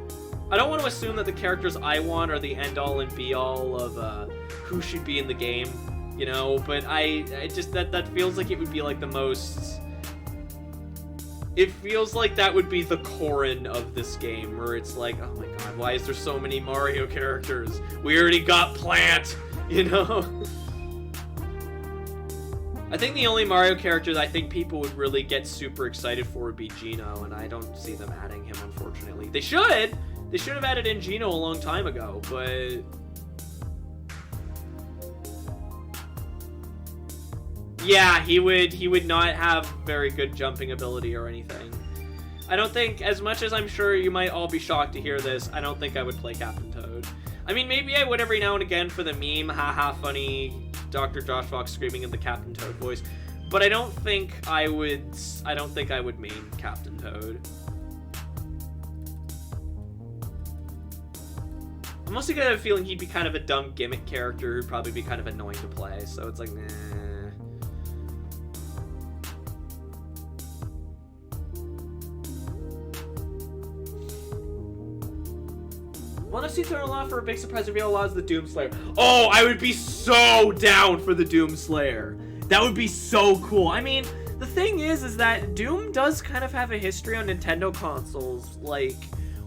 I don't want to assume that the characters I want are the end all and be all of who should be in the game, you know, but I just, that feels like it would be like the most... It feels like that would be the Corrin of this game, where it's like, oh my god, why is there so many Mario characters? We already got Plant, you know? I think the only Mario characters I think people would really get super excited for would be Geno, and I don't see them adding him, unfortunately. They should! They should have added in Geno a long time ago, but... Yeah, he would not have very good jumping ability or anything. I don't think, as much as I'm sure you might all be shocked to hear this, I don't think I would play Captain Toad. I mean, maybe I would every now and again for the meme, haha, funny Dr. Josh Fox screaming in the Captain Toad voice, but I don't think I would main Captain Toad. I'm mostly got a feeling he'd be kind of a dumb gimmick character who'd probably be kind of annoying to play, so it's like, nah. Want to see Thornlaw for a big surprise reveal as the Doomslayer. Oh, I would be so down for the Doomslayer. That would be so cool. I mean, the thing is that Doom does kind of have a history on Nintendo consoles. Like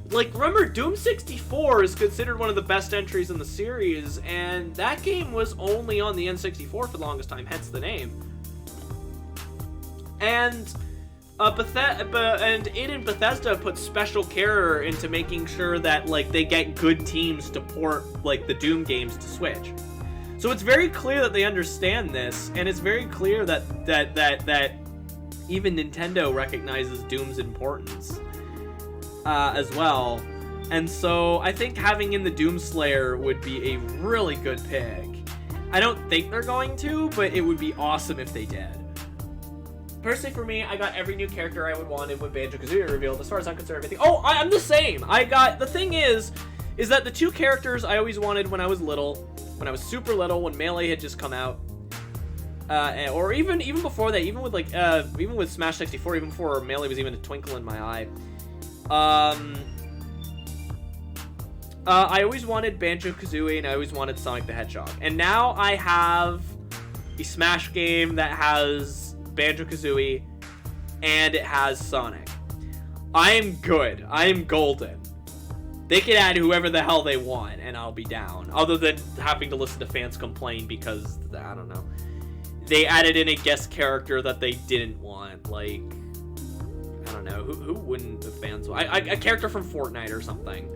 remember, Doom 64 is considered one of the best entries in the series, and that game was only on the N64 for the longest time, hence the name. And Bethesda put special care into making sure that like they get good teams to port like the Doom games to Switch. So it's very clear that they understand this, and it's very clear that even Nintendo recognizes Doom's importance as well. And so I think having in the Doomslayer would be a really good pick. I don't think they're going to, but it would be awesome if they did. Personally, for me, I got every new character I would want when Banjo-Kazooie revealed. As far as I'm concerned, everything. Oh, I'm the same. The thing is that the two characters I always wanted when I was little, when I was super little, when Melee had just come out, or even before that, even with Smash 64, even before Melee was even a twinkle in my eye. I always wanted Banjo-Kazooie, and I always wanted Sonic the Hedgehog. And now I have a Smash game that has Banjo-Kazooie, and it has Sonic. I am good. I am golden. They can add whoever the hell they want, and I'll be down. Other than having to listen to fans complain because, I don't know, they added in a guest character that they didn't want. Like, I don't know, who wouldn't the fans want? A character from Fortnite or something.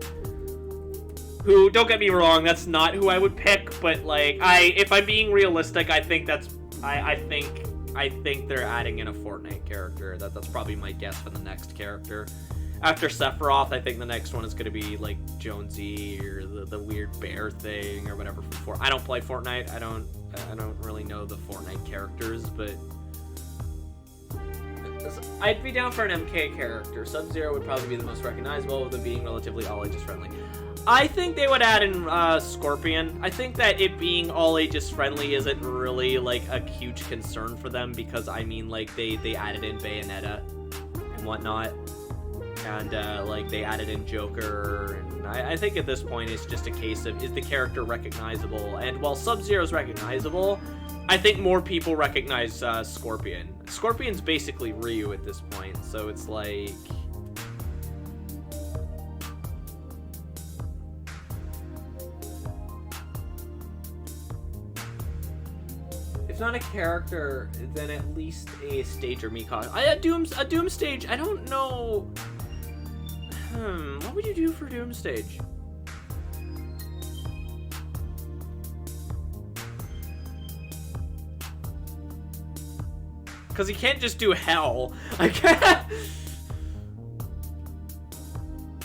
Who, don't get me wrong, that's not who I would pick, but like, if I'm being realistic, I think I think they're adding in a Fortnite character. That's probably my guess for the next character. After Sephiroth, I think the next one is going to be like Jonesy or the weird bear thing or whatever from Fortnite. I don't play Fortnite. I don't really know the Fortnite characters, but I'd be down for an MK character. Sub-Zero would probably be the most recognizable, with them being relatively all ages friendly. I think they would add in Scorpion. I think that it being all ages friendly isn't really like a huge concern for them, because I mean, like they added in Bayonetta and whatnot, and like they added in Joker, and I think at this point it's just a case of, is the character recognizable? And while Sub-Zero is recognizable, I think more people recognize Scorpion. Scorpion's basically Ryu at this point, so it's like... If not a character, then at least a stage or Mikasa. A Doom stage, I don't know... what would you do for Doom stage? Because he can't just do hell. I can't...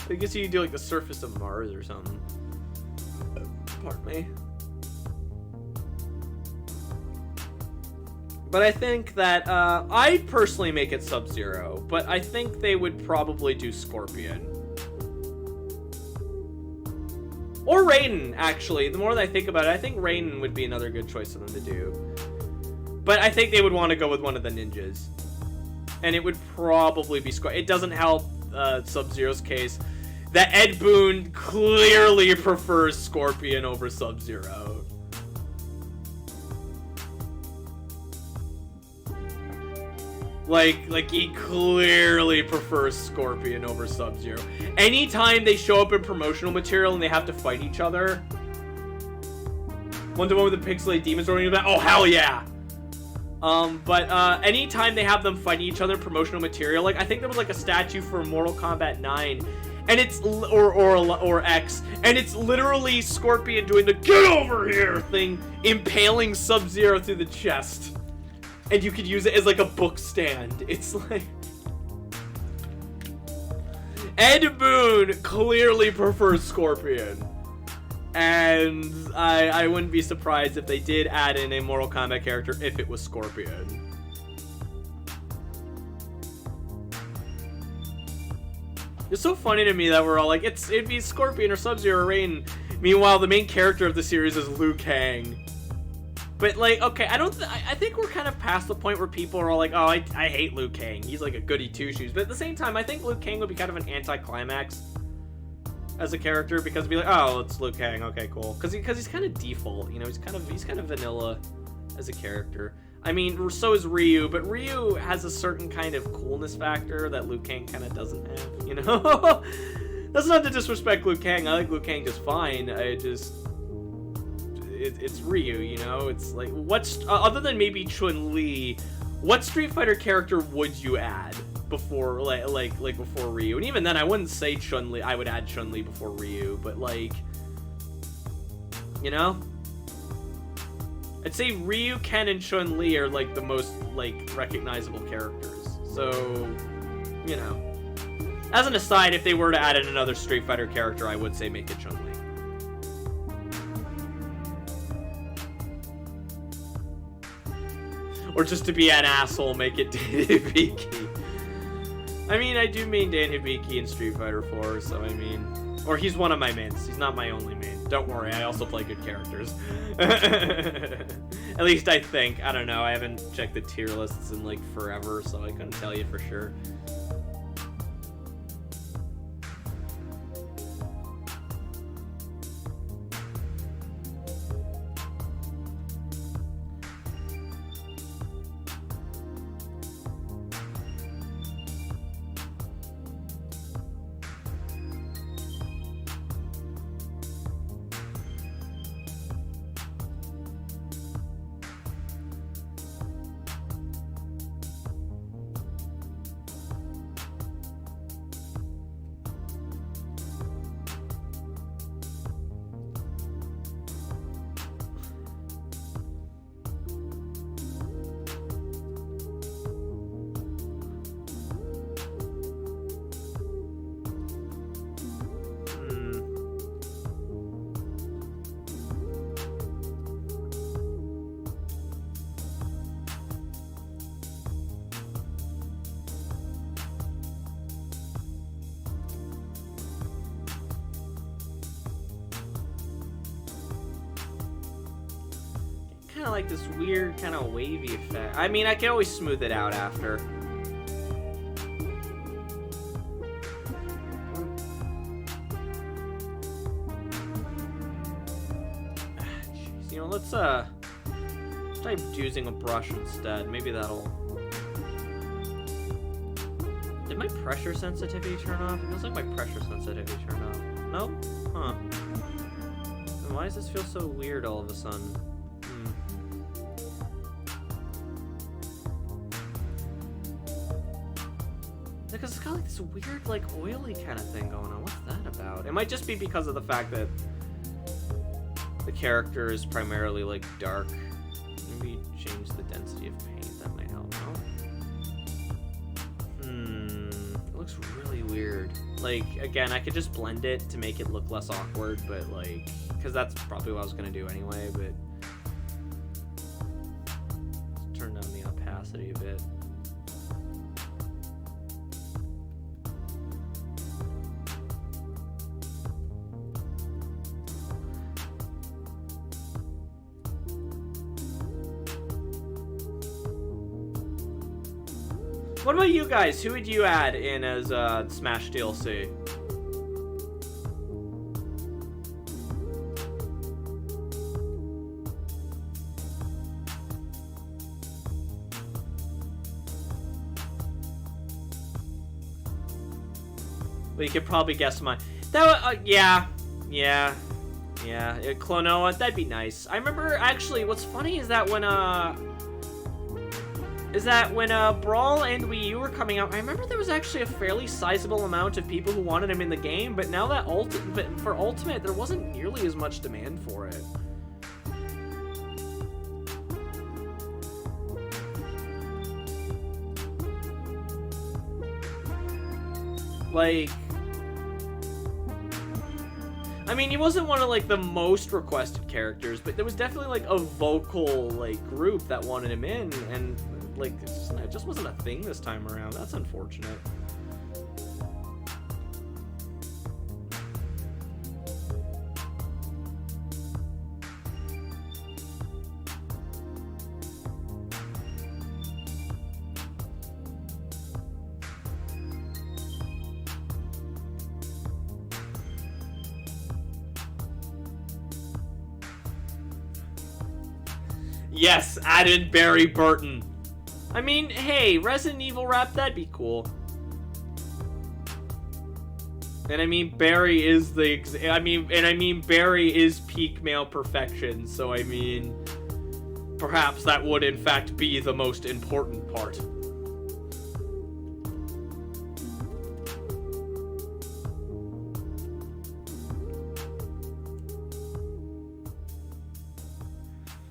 I guess you could do like the surface of Mars or something. Pardon me. But I think that, I'd personally make it Sub-Zero, but I think they would probably do Scorpion. Or Raiden, actually. The more that I think about it, I think Raiden would be another good choice for them to do. But I think they would want to go with one of the ninjas. And it would probably be Scorpion. It doesn't help, Sub-Zero's case that Ed Boon clearly prefers Scorpion over Sub-Zero. Like he clearly prefers Scorpion over Sub-Zero. Anytime they show up in promotional material and they have to fight each other, one-to-one with the pixelated demons rolling about, oh hell yeah! But anytime they have them fighting each other in promotional material, like I think there was like a statue for Mortal Kombat 9, and it's or X, and it's literally Scorpion doing the "get over here" thing, impaling Sub-Zero through the chest. And you could use it as like a book stand. It's like... Ed Boon clearly prefers Scorpion. And I wouldn't be surprised if they did add in a Mortal Kombat character if it was Scorpion. It's so funny to me that we're all like, it'd be Scorpion or Sub-Zero or Raiden. Meanwhile, the main character of the series is Liu Kang. But, like, okay, I think we're kind of past the point where people are all like, oh, I hate Liu Kang. He's like a goody two-shoes. But at the same time, I think Liu Kang would be kind of an anticlimax as a character, because it'd be like, oh, it's Liu Kang, okay, cool. Because he's kind of default, you know, he's kind of vanilla as a character. I mean, so is Ryu, but Ryu has a certain kind of coolness factor that Liu Kang kind of doesn't have, you know? That's not to disrespect Liu Kang. I like Liu Kang just fine. It's Ryu, you know? It's like, other than maybe Chun-Li, what Street Fighter character would you add before, like before Ryu? And even then, I wouldn't say Chun-Li. I would add Chun-Li before Ryu, but like, you know? I'd say Ryu, Ken, and Chun-Li are like the most like recognizable characters. So, you know. As an aside, if they were to add in another Street Fighter character, I would say make it Chun-Li. Or just to be an asshole, make it Dan Hibiki. I mean, I do main Dan Hibiki in Street Fighter 4, so I mean... Or he's one of my mains. He's not my only main. Don't worry, I also play good characters. At least I think. I don't know, I haven't checked the tier lists in like forever, so I couldn't tell you for sure. Like this weird kind of wavy effect. I mean, I can always smooth it out after. try using a brush instead. Maybe that'll... Did my pressure sensitivity turn off? It feels like my pressure sensitivity turned off. No? Huh. And why does this feel so weird all of a sudden? Because it's got like this weird, like, oily kind of thing going on. What's that about? It might just be because of the fact that the character is primarily, like, dark. Maybe change the density of paint. That might help, no? It looks really weird. Like, again, I could just blend it to make it look less awkward, but, like, because that's probably what I was going to do anyway, but... Let's turn down the opacity a bit. What about you guys? Who would you add in as Smash DLC? Well, you could probably guess mine. That yeah. Klonoa, that'd be nice. I remember actually. What's funny is that when Brawl and Wii U were coming out, I remember there was actually a fairly sizable amount of people who wanted him in the game, but now that for Ultimate, there wasn't nearly as much demand for it. Like, I mean, he wasn't one of, like, the most requested characters, but there was definitely, like, a vocal, like, group that wanted him in, and... like, it just wasn't a thing this time around. That's unfortunate. Yes, add in Barry Burton. I mean, hey, Resident Evil rap, that'd be cool. And I mean, Barry is Barry is peak male perfection, so I mean, perhaps that would in fact be the most important part.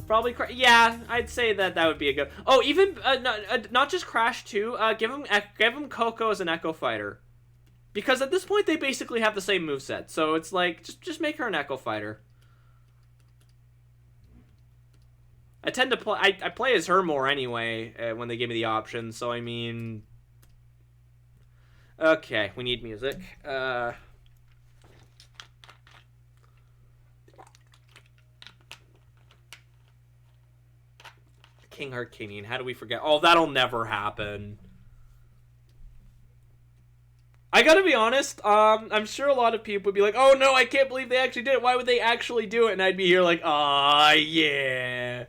Probably, yeah, I'd say that would be a good. Oh, even not just Crash 2. Give him Coco as an Echo Fighter, because at this point they basically have the same moveset. So it's like just make her an Echo Fighter. I tend to play. I play as her more anyway when they give me the option. So I mean, okay, we need music. King Harkinian, how do we forget? Oh, that'll never happen. I gotta be honest, I'm sure a lot of people would be like, oh no, I can't believe they actually did it. Why would they actually do it? And I'd be here like, ah, yeah.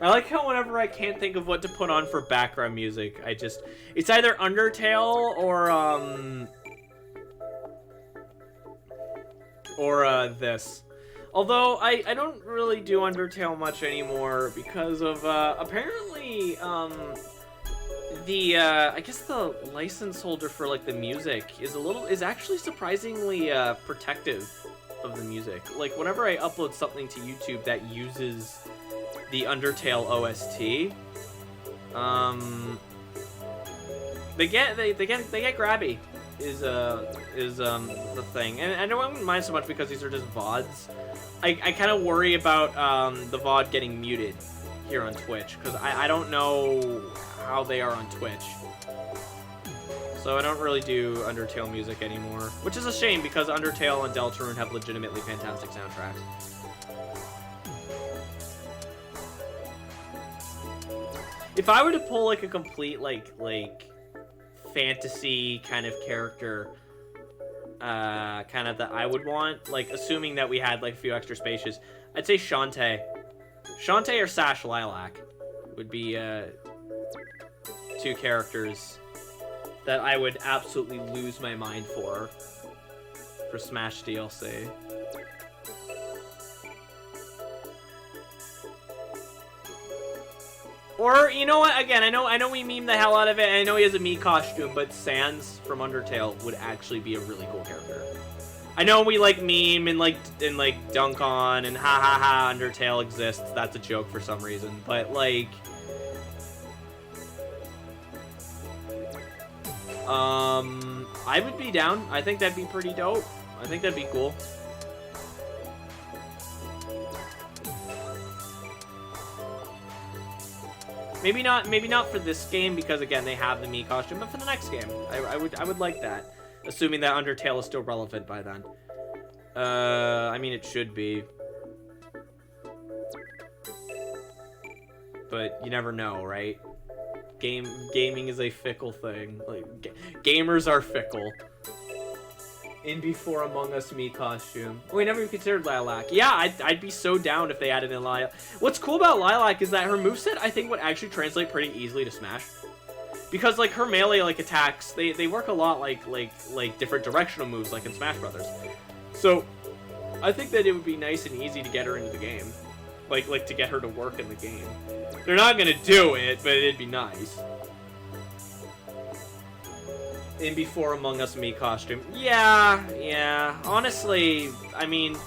I like how whenever I can't think of what to put on for background music, it's either Undertale or this. Although I don't really do Undertale much anymore because of apparently I guess the license holder for like the music is actually surprisingly protective of the music. Like whenever I upload something to YouTube that uses the Undertale OST, They get grabby. Is the thing, and I don't mind so much because these are just VODs. I kind of worry about the VOD getting muted here on Twitch because I don't know how they are on Twitch. So I don't really do Undertale music anymore, which is a shame because Undertale and Deltarune have legitimately fantastic soundtracks. If I were to pull like a complete like fantasy kind of character, kind of that I would want, like assuming that we had like a few extra spaces, I'd say Shantae. Shantae or Sash Lilac would be two characters that I would absolutely lose my mind for Smash DLC. Or, you know what, again, I know we meme the hell out of it, and I know he has a Mii costume, but Sans from Undertale would actually be a really cool character. I know we like meme and like dunk on and ha ha ha Undertale exists, that's a joke for some reason, but like I would be down. I think that'd be pretty dope. I think that'd be cool. Maybe not for this game because again they have the Mii costume, but for the next game, I would like that, assuming that Undertale is still relevant by then. I mean it should be, but you never know, right? Gaming is a fickle thing. Like gamers are fickle. In before Among Us Mii costume. We never even considered Lilac. Yeah, I'd be so down if they added in Lilac. What's cool about Lilac is that her moveset I think would actually translate pretty easily to Smash. Because like her melee like attacks, they work a lot like different directional moves like in Smash Brothers. So I think that it would be nice and easy to get her into the game. Like to get her to work in the game. They're not gonna do it, but it'd be nice. In before Among Us Mii costume. Yeah. Honestly, I mean,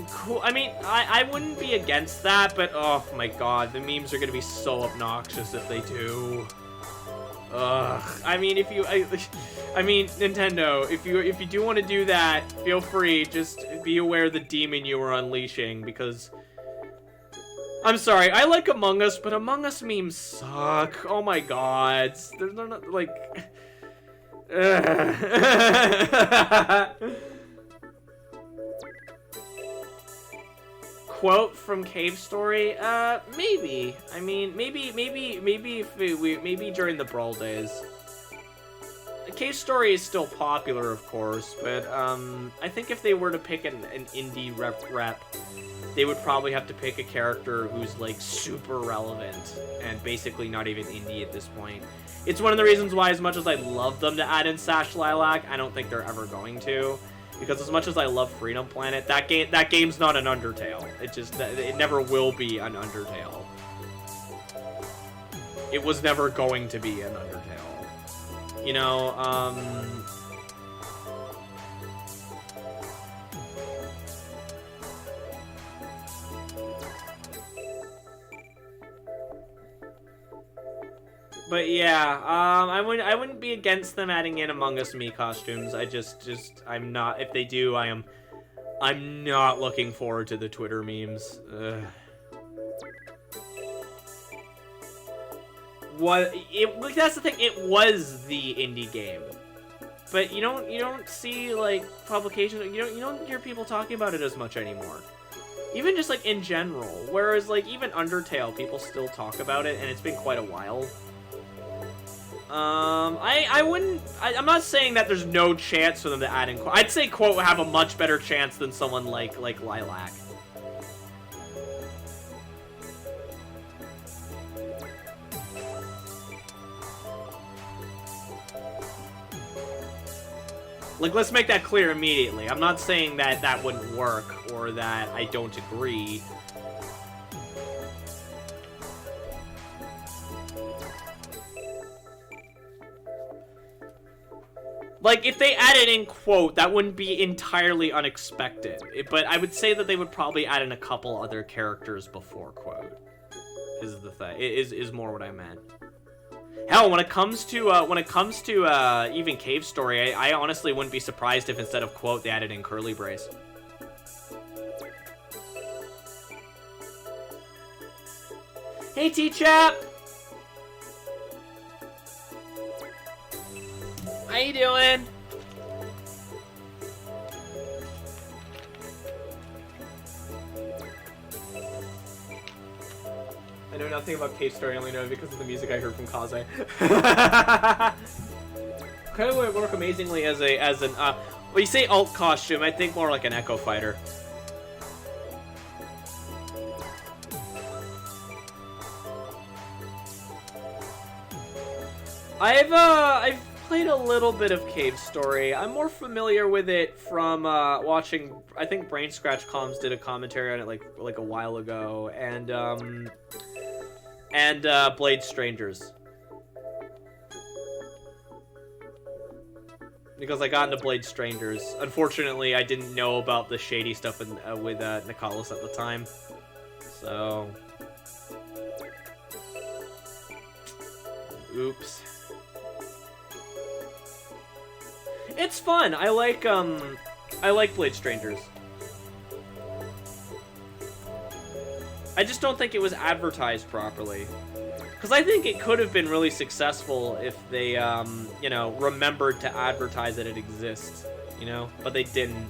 cool. I mean, I wouldn't be against that, but oh my god, the memes are gonna be so obnoxious if they do. Ugh. I mean, I mean, Nintendo, if you do want to do that, feel free. Just be aware of the demon you are unleashing, because I'm sorry, I like Among Us, but Among Us memes suck. Oh my god, they're not like. Quote from Cave Story? Maybe. I mean, maybe if maybe during the Brawl days. Cave Story is still popular, of course, but I think if they were to pick an indie rep, they would probably have to pick a character who's like super relevant and basically not even indie at this point. It's one of the reasons why, as much as I love them to add in Sash Lilac, I don't think they're ever going to. Because as much as I love Freedom Planet, that game's not an Undertale. It never will be an Undertale. It was never going to be an Undertale. You know, but yeah, I wouldn't be against them adding in Among Us Mii costumes. I'm not. If they do, I'm not looking forward to the Twitter memes. Ugh. That's the thing. It was the indie game, but you don't see like publications. You don't hear people talking about it as much anymore. Even just like in general. Whereas like even Undertale, people still talk about it, and it's been quite a while. I'm not saying that there's no chance for them to add in Quote. I'd say Quote would have a much better chance than someone like Lilac. Like, let's make that clear immediately. I'm not saying that that wouldn't work or that I don't agree. Like, if they added in Quote, that wouldn't be entirely unexpected. But I would say that they would probably add in a couple other characters before Quote. Is the thing. Is more what I meant. Hell, when it comes to even Cave Story, I honestly wouldn't be surprised if instead of quote they added in curly brace. Hey, T-Chap! How you doing? I know nothing about Cave Story, I only know it because of the music I heard from Kaze. Kind of would work amazingly as an when you say alt costume, I think more like an Echo Fighter. I've played a little bit of Cave Story. I'm more familiar with it from watching. I think Brain Scratch Comms did a commentary on it like a while ago, and Blade Strangers. Because I got into Blade Strangers. Unfortunately, I didn't know about the shady stuff with Nicalis at the time. So, oops. It's fun. I like Blade Strangers. I just don't think it was advertised properly. Because I think it could have been really successful if they, you know, remembered to advertise that it exists, you know? But they didn't.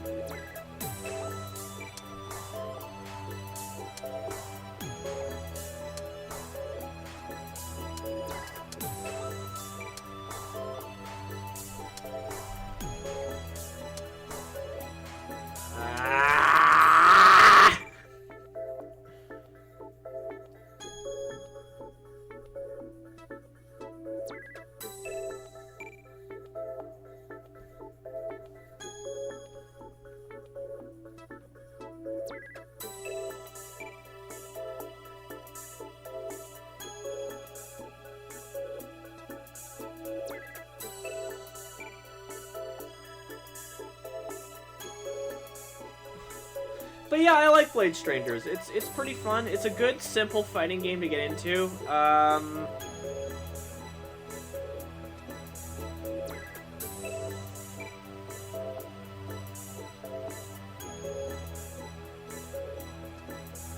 But yeah, I like Blade Strangers. It's pretty fun. It's a good, simple fighting game to get into.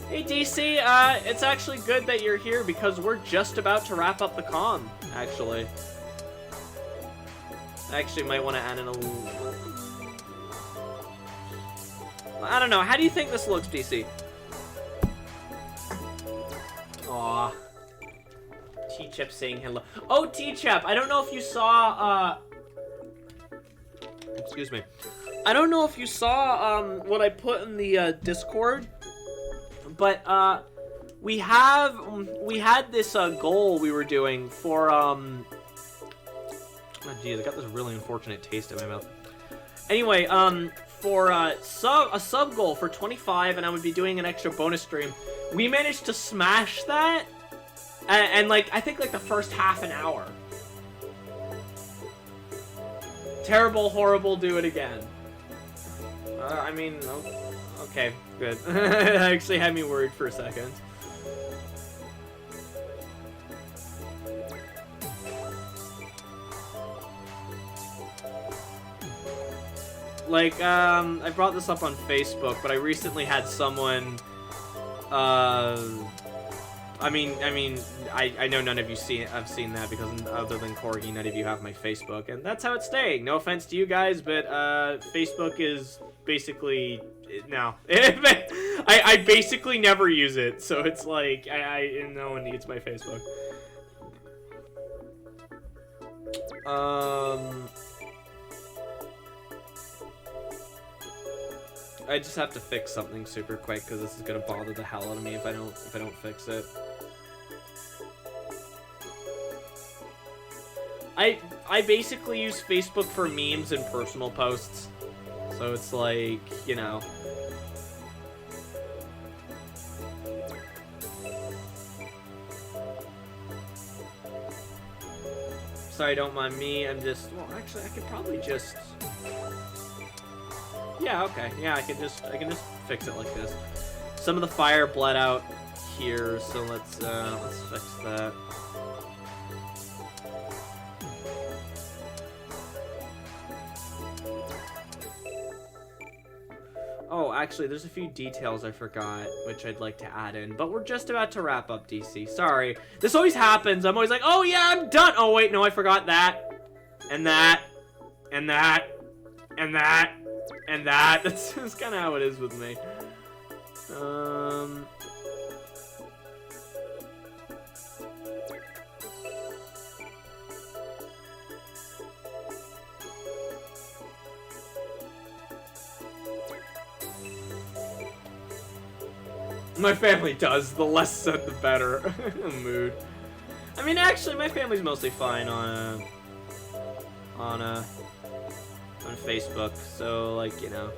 Hey DC, it's actually good that you're here because we're just about to wrap up the comm, actually. I actually might want to add in a little... I don't know. How do you think this looks, DC? Aw. T-Chep saying hello. Oh, T-Chep, I don't know if you saw, excuse me. I don't know if you saw, what I put in the, Discord. But, we had this, goal we were doing for, oh, geez, I got this really unfortunate taste in my mouth. Anyway, for a sub goal for 25, and I would be doing an extra bonus stream. We managed to smash that, and like I think like the first half an hour. Terrible, horrible. Do it again. I mean, okay, good. It actually had me worried for a second. Like, I brought this up on Facebook, but I recently had someone, I know none of you have seen that because other than Corgi, none of you have my Facebook, and that's how it's staying. No offense to you guys, but, Facebook is basically, no. I basically never use it, so it's like, no one needs my Facebook. I just have to fix something super quick because this is gonna bother the hell out of me if I don't fix it. I basically use Facebook for memes and personal posts, so it's like, you know. Sorry, don't mind me. I'm just, well, actually, I could probably just. Yeah, okay. Yeah, I can just fix it like this. Some of the fire bled out here, so let's fix that. Oh, actually, there's a few details I forgot, which I'd like to add in, but we're just about to wrap up, DC. Sorry. This always happens. I'm always like, oh yeah, I'm done. Oh wait, no, I forgot that. And that. And that. And that. And that. That's kind of how it is with me. My family does. The less said, the better. Mood. I mean, actually, my family's mostly fine on Facebook. So, like, you know.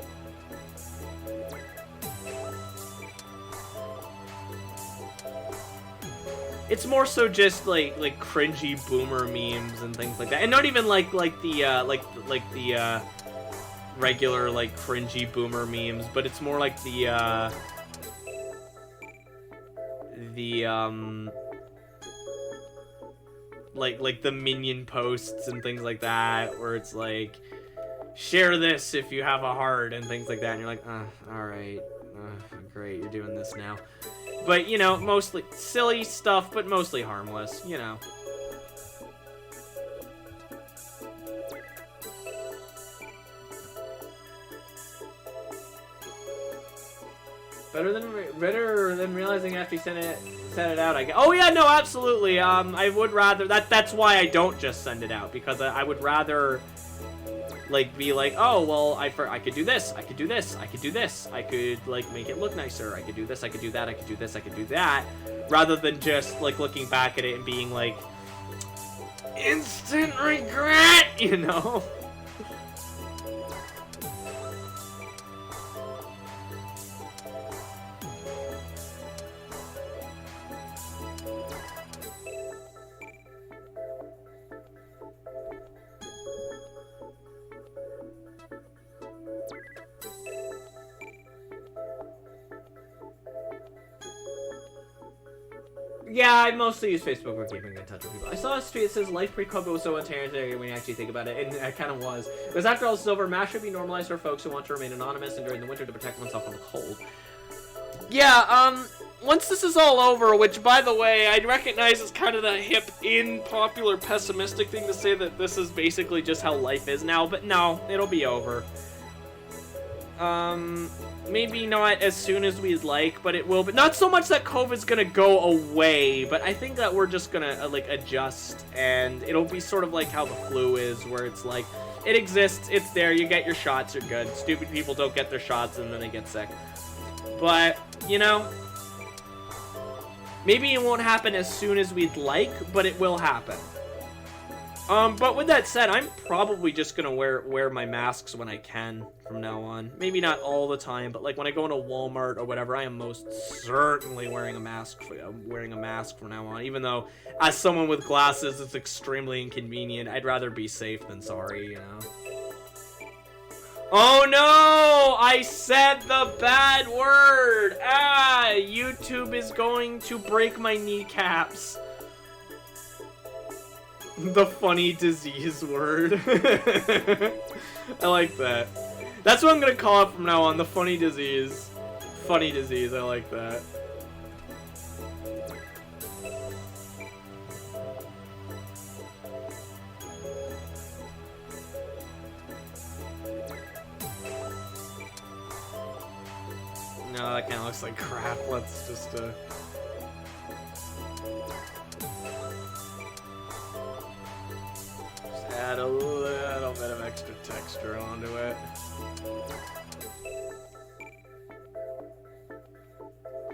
It's more so just like cringy boomer memes and things like that, and not even like the regular like cringy boomer memes, but it's more like the like the minion posts and things like that, where it's like, share this if you have a heart and things like that, and you're like, all right, great, you're doing this now. But, you know, mostly silly stuff, but mostly harmless, you know. Better than realizing after you sent it out, I guess. Oh yeah, no, absolutely. I would rather that's why I don't just send it out, because I would rather like be like, oh well, I could do this, I could do this, I could do this, I could like make it look nicer, I could do this, I could do that, I could do this, I could do that, rather than just like looking back at it and being like, instant regret, you know. Yeah, I mostly use Facebook for keeping in touch with people. I saw a tweet that says life pre-COVID was so interesting when you actually think about it, and it kind of was. Because after all, silver mass should be normalized for folks who want to remain anonymous and during the winter to protect oneself from the cold. Yeah, once this is all over, which, by the way, I recognize is kind of the hip, popular, pessimistic thing to say that this is basically just how life is now, but no, it'll be over. Maybe not as soon as we'd like, but it will. But not so much that COVID's gonna go away, but I think that we're just gonna like adjust, and it'll be sort of like how the flu is, where it's like it exists, it's there, you get your shots, you're good. Stupid people don't get their shots and then they get sick. But you know, maybe it won't happen as soon as we'd like, but it will happen. But with that said, I'm probably just gonna wear my masks when I can from now on. Maybe not all the time, but like when I go into Walmart or whatever, I am most certainly wearing a mask from now on. Even though, as someone with glasses, it's extremely inconvenient. I'd rather be safe than sorry, you know. Oh no! I said the bad word! YouTube is going to break my kneecaps. The funny disease word. I like that. That's what I'm gonna call it from now on, the funny disease. Funny disease, I like that. No, that kinda looks like crap. Let's just, add a little bit of extra texture onto it.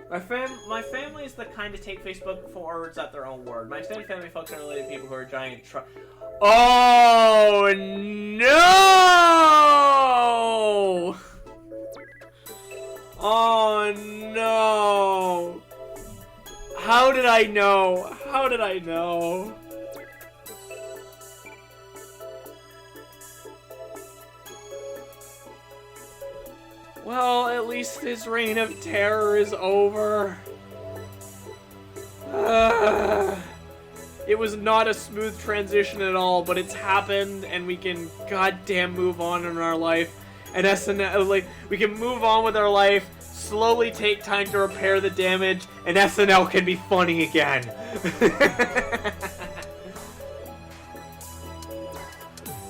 My family is the kind to take Facebook forwards at their own word. My extended family folks are related people who are giant Oh no! Oh no! How did I know? How did I know? Well, at least this reign of terror is over. It was not a smooth transition at all, but it's happened, and we can goddamn move on in our life. and SNL, like, we can move on with our life, slowly take time to repair the damage, and SNL can be funny again.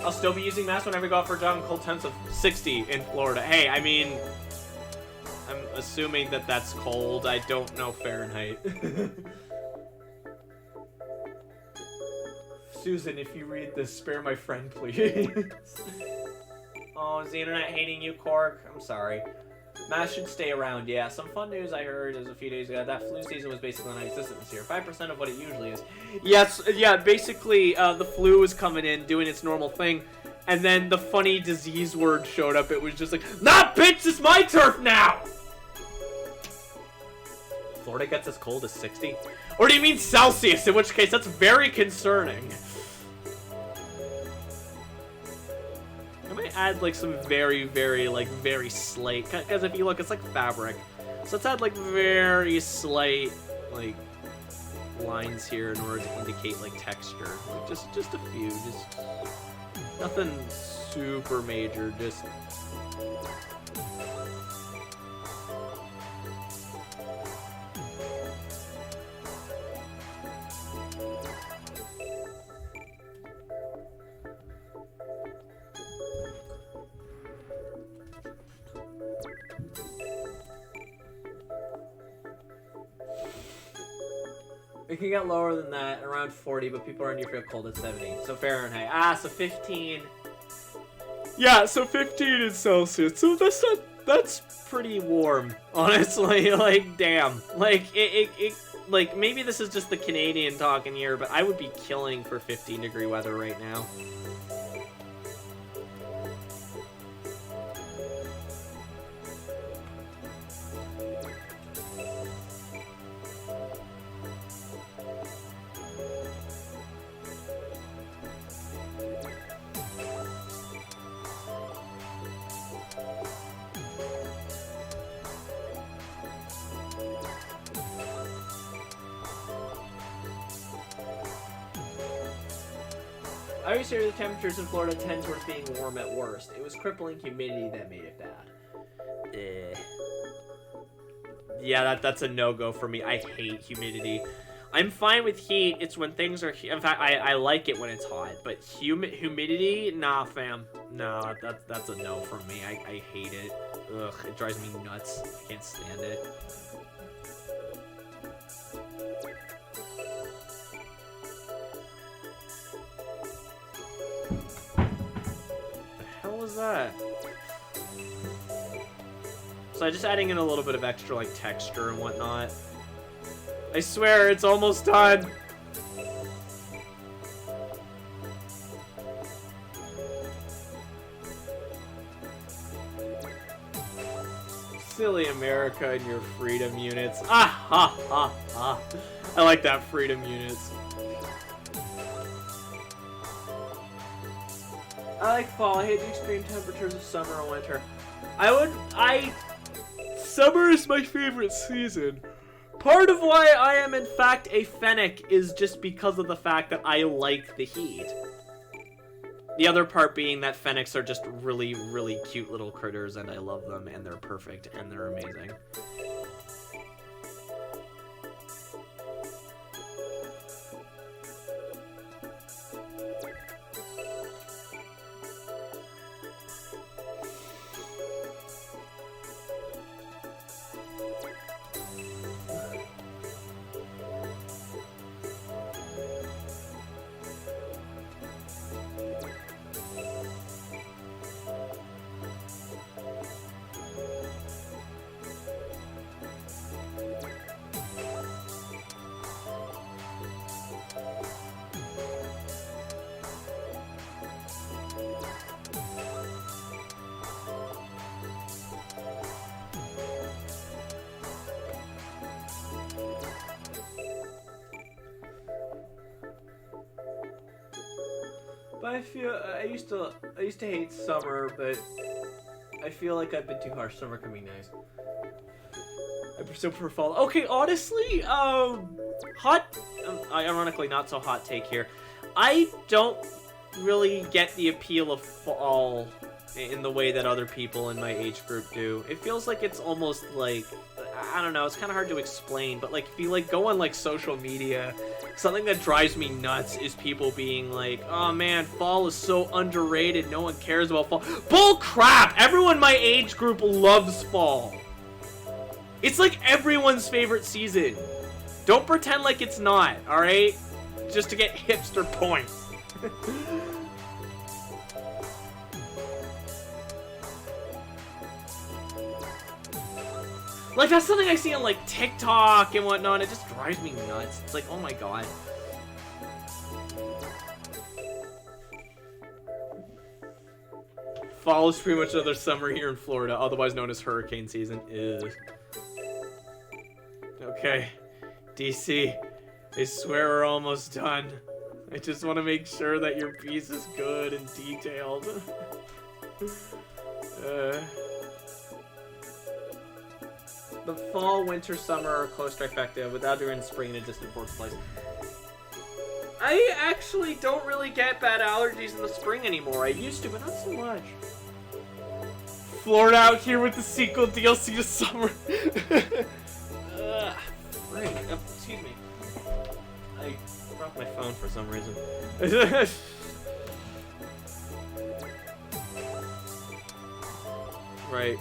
I'll still be using masks whenever we go out for a jog in cold temps of 60 in Florida. Hey, I mean, I'm assuming that that's cold. I don't know Fahrenheit. Susan, if you read this, spare my friend, please. Oh, is the internet hating you, Cork? I'm sorry. Masks should stay around. Yeah, some fun news I heard is a few days ago that flu season was basically non-existent this year. 5% of what it usually is. Yes, yeah, basically, the flu was coming in, doing its normal thing, and then the funny disease word showed up. It was just like, nah, bitch, it's my turf now! Florida gets as cold as 60? Or do you mean Celsius, in which case that's very concerning. I might add, like, some very, very slight, because if you look, it's like fabric. So let's add, like, very slight, like, lines here in order to indicate, like, texture. Like, just a few, just nothing super major, just... It can get lower than that, around 40, but people around you feel cold at 70. So Fahrenheit. Ah, so 15. Yeah, so 15 is Celsius. So that's pretty warm, honestly. Like, damn. Like, like, maybe this is just the Canadian talking here, but I would be killing for 15-degree weather right now. I always hear the temperatures in Florida tend towards being warm at worst. It was crippling humidity that made it bad. Yeah, that's a no-go for me. I hate humidity. I'm fine with heat. It's when things are... In fact, I like it when it's hot. But humidity? Nah, fam. No, that's a no for me. I hate it. Ugh, it drives me nuts. I can't stand it. What was that? So I'm just adding in a little bit of extra, like, texture and whatnot. I swear, it's almost done! Silly America and your freedom units. Ah ha ha ha. I like that, freedom units. I like fall. I hate the extreme temperatures of summer and winter. Summer is my favorite season. Part of why I am in fact a fennec is just because of the fact that I like the heat. The other part being that fennecs are just really, really cute little critters and I love them and they're perfect and they're amazing. But I feel I used to hate summer, but I feel like I've been too harsh. Summer can be nice. I still prefer fall. Okay, honestly, ironically not so hot take here. I don't really get the appeal of fall in the way that other people in my age group do. It feels like it's almost like, I don't know, it's kind of hard to explain, but like if you like go on like social media, something that drives me nuts is people being like, oh man, fall is so underrated, no one cares about fall. Bull crap! Everyone my age group loves fall. It's like everyone's favorite season. Don't pretend like it's not, alright? Just to get hipster points. Like, that's something I see on, like, TikTok and whatnot. It just drives me nuts. It's like, oh my god. Fall is pretty much another summer here in Florida, otherwise known as hurricane season. Ew. Okay. DC, I swear we're almost done. I just want to make sure that your piece is good and detailed. The fall, winter, summer are close trifecta without doing spring in a distant fourth place. I actually don't really get bad allergies in the spring anymore. I used to, but not so much. Florida out here with the sequel DLC to summer. Excuse me. I dropped my phone for some reason. Right.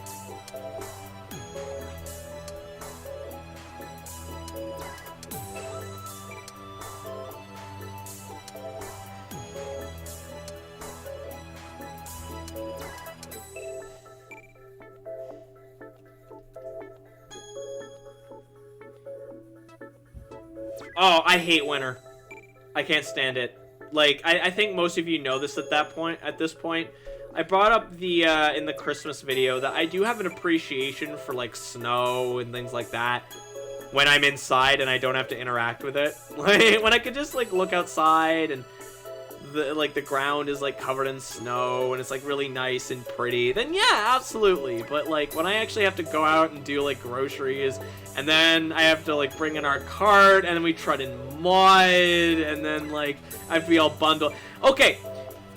Oh, I hate winter. I can't stand it. Like, I think most of you know this at this point. I brought up the, in the Christmas video that I do have an appreciation for, like, snow and things like that when I'm inside and I don't have to interact with it. Like, when I could just, like, look outside and the ground is, like, covered in snow and it's, like, really nice and pretty, then yeah, absolutely. But, like, when I actually have to go out and do, like, groceries, and then I have to, like, bring in our cart, and then we tread in mud, and then, like, I have to be all bundled. Okay,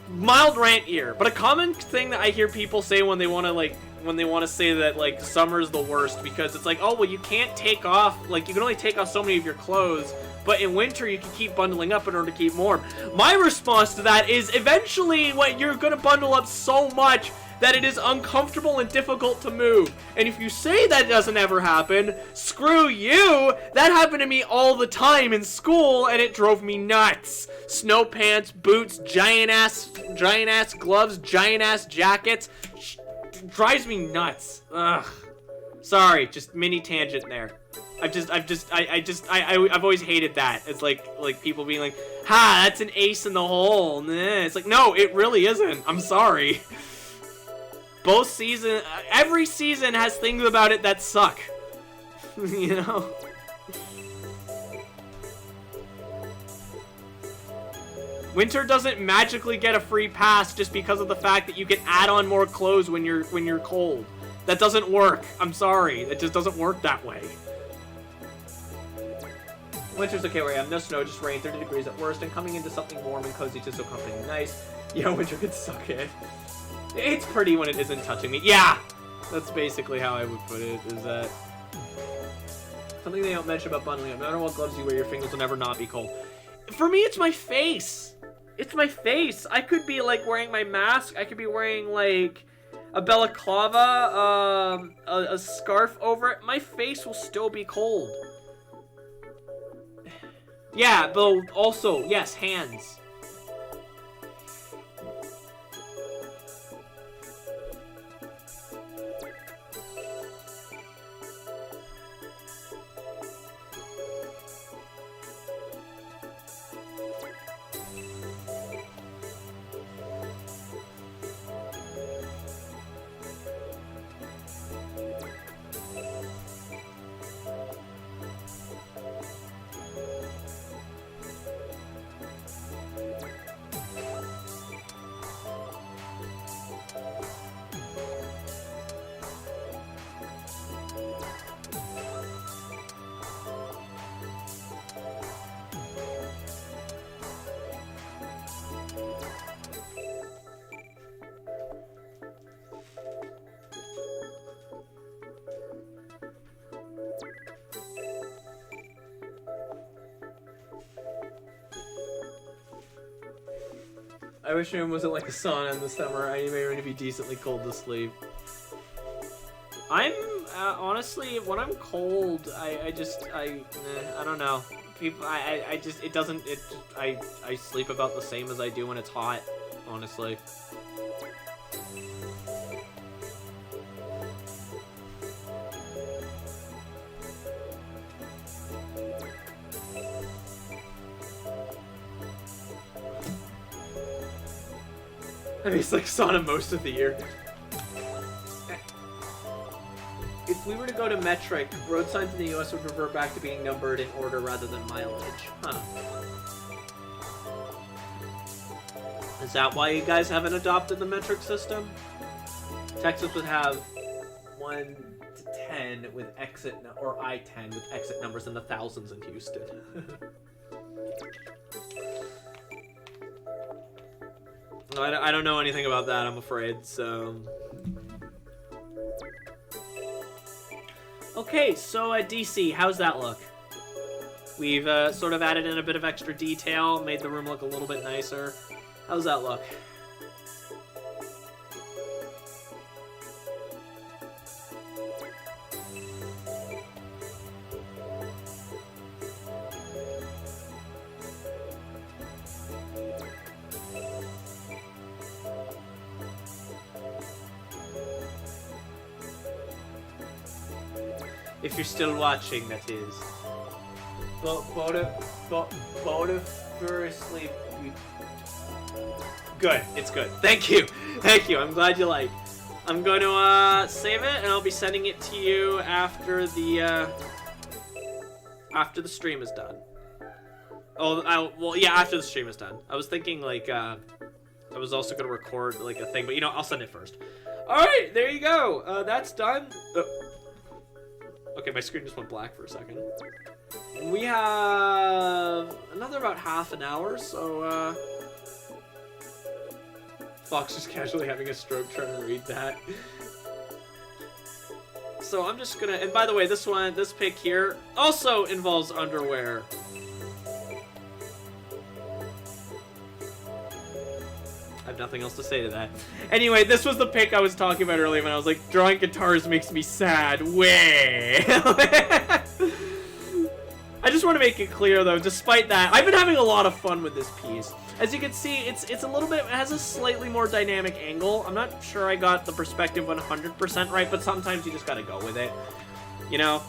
mild rant here, but a common thing that I hear people say when they want to say that, like, summer's the worst, because it's like, oh, well, you can't take off, like, you can only take off so many of your clothes, but in winter, you can keep bundling up in order to keep warm. My response to that is, eventually, you're gonna bundle up so much that it is uncomfortable and difficult to move. And if you say that doesn't ever happen, screw you! That happened to me all the time in school, and it drove me nuts. Snow pants, boots, giant-ass gloves, giant-ass jackets. Drives me nuts. Ugh. Sorry, just mini tangent there. I've always hated that. It's like people being like, ha, that's an ace in the hole. Nah. It's like, no, it really isn't. I'm sorry. Every season has things about it that suck. You know? Winter doesn't magically get a free pass just because of the fact that you can add on more clothes when you're cold. That doesn't work. I'm sorry. It just doesn't work that way. Winter's okay where I am. No snow, just rain, 30 degrees at worst, and coming into something warm and cozy just so comforting and nice. Yeah, winter could suck it. It's pretty when it isn't touching me. Yeah! That's basically how I would put it, is that... Something they don't mention about bundling up. No matter what gloves you wear, your fingers will never not be cold. For me, it's my face. It's my face. I could be, like, wearing my mask. I could be wearing, like, a balaclava, a scarf over it. My face will still be cold. Yeah, but also, yes, hands. I wish my room wasn't like a sauna in the summer. I need my room to be decently cold to sleep. I'm honestly, when I'm cold, I don't know. People, I just, it doesn't, I sleep about the same as I do when it's hot, honestly. I mean, it's like sauna most of the year. If we were to go to metric, road signs in the US would revert back to being numbered in order rather than mileage. Huh. Is that why you guys haven't adopted the metric system? Texas would have 1 to 10 with exit, or I-10 with exit numbers in the thousands in Houston. I don't know anything about that, I'm afraid, so... Okay, so DC, how's that look? We've sort of added in a bit of extra detail, made the room look a little bit nicer. How's that look? If you're still watching, that is. Firstly, good. It's good. Thank you. Thank you. I'm glad you like. I'm going to save it, and I'll be sending it to you after the stream is done. Oh, well, yeah, after the stream is done. I was thinking like I was also going to record like a thing, but you know, I'll send it first. All right, there you go. That's done. Okay, my screen just went black for a second. We have another about half an hour, so Fox is casually having a stroke trying to read that. So I'm just gonna, and by the way, this pic here also involves underwear. I have nothing else to say to that. Anyway, this was the pic I was talking about earlier when I was like, drawing guitars makes me sad. Way. I just want to make it clear though, despite that, I've been having a lot of fun with this piece. As you can see, it's a little bit, it has a slightly more dynamic angle. I'm not sure I got the perspective 100% right, but sometimes you just gotta go with it, you know?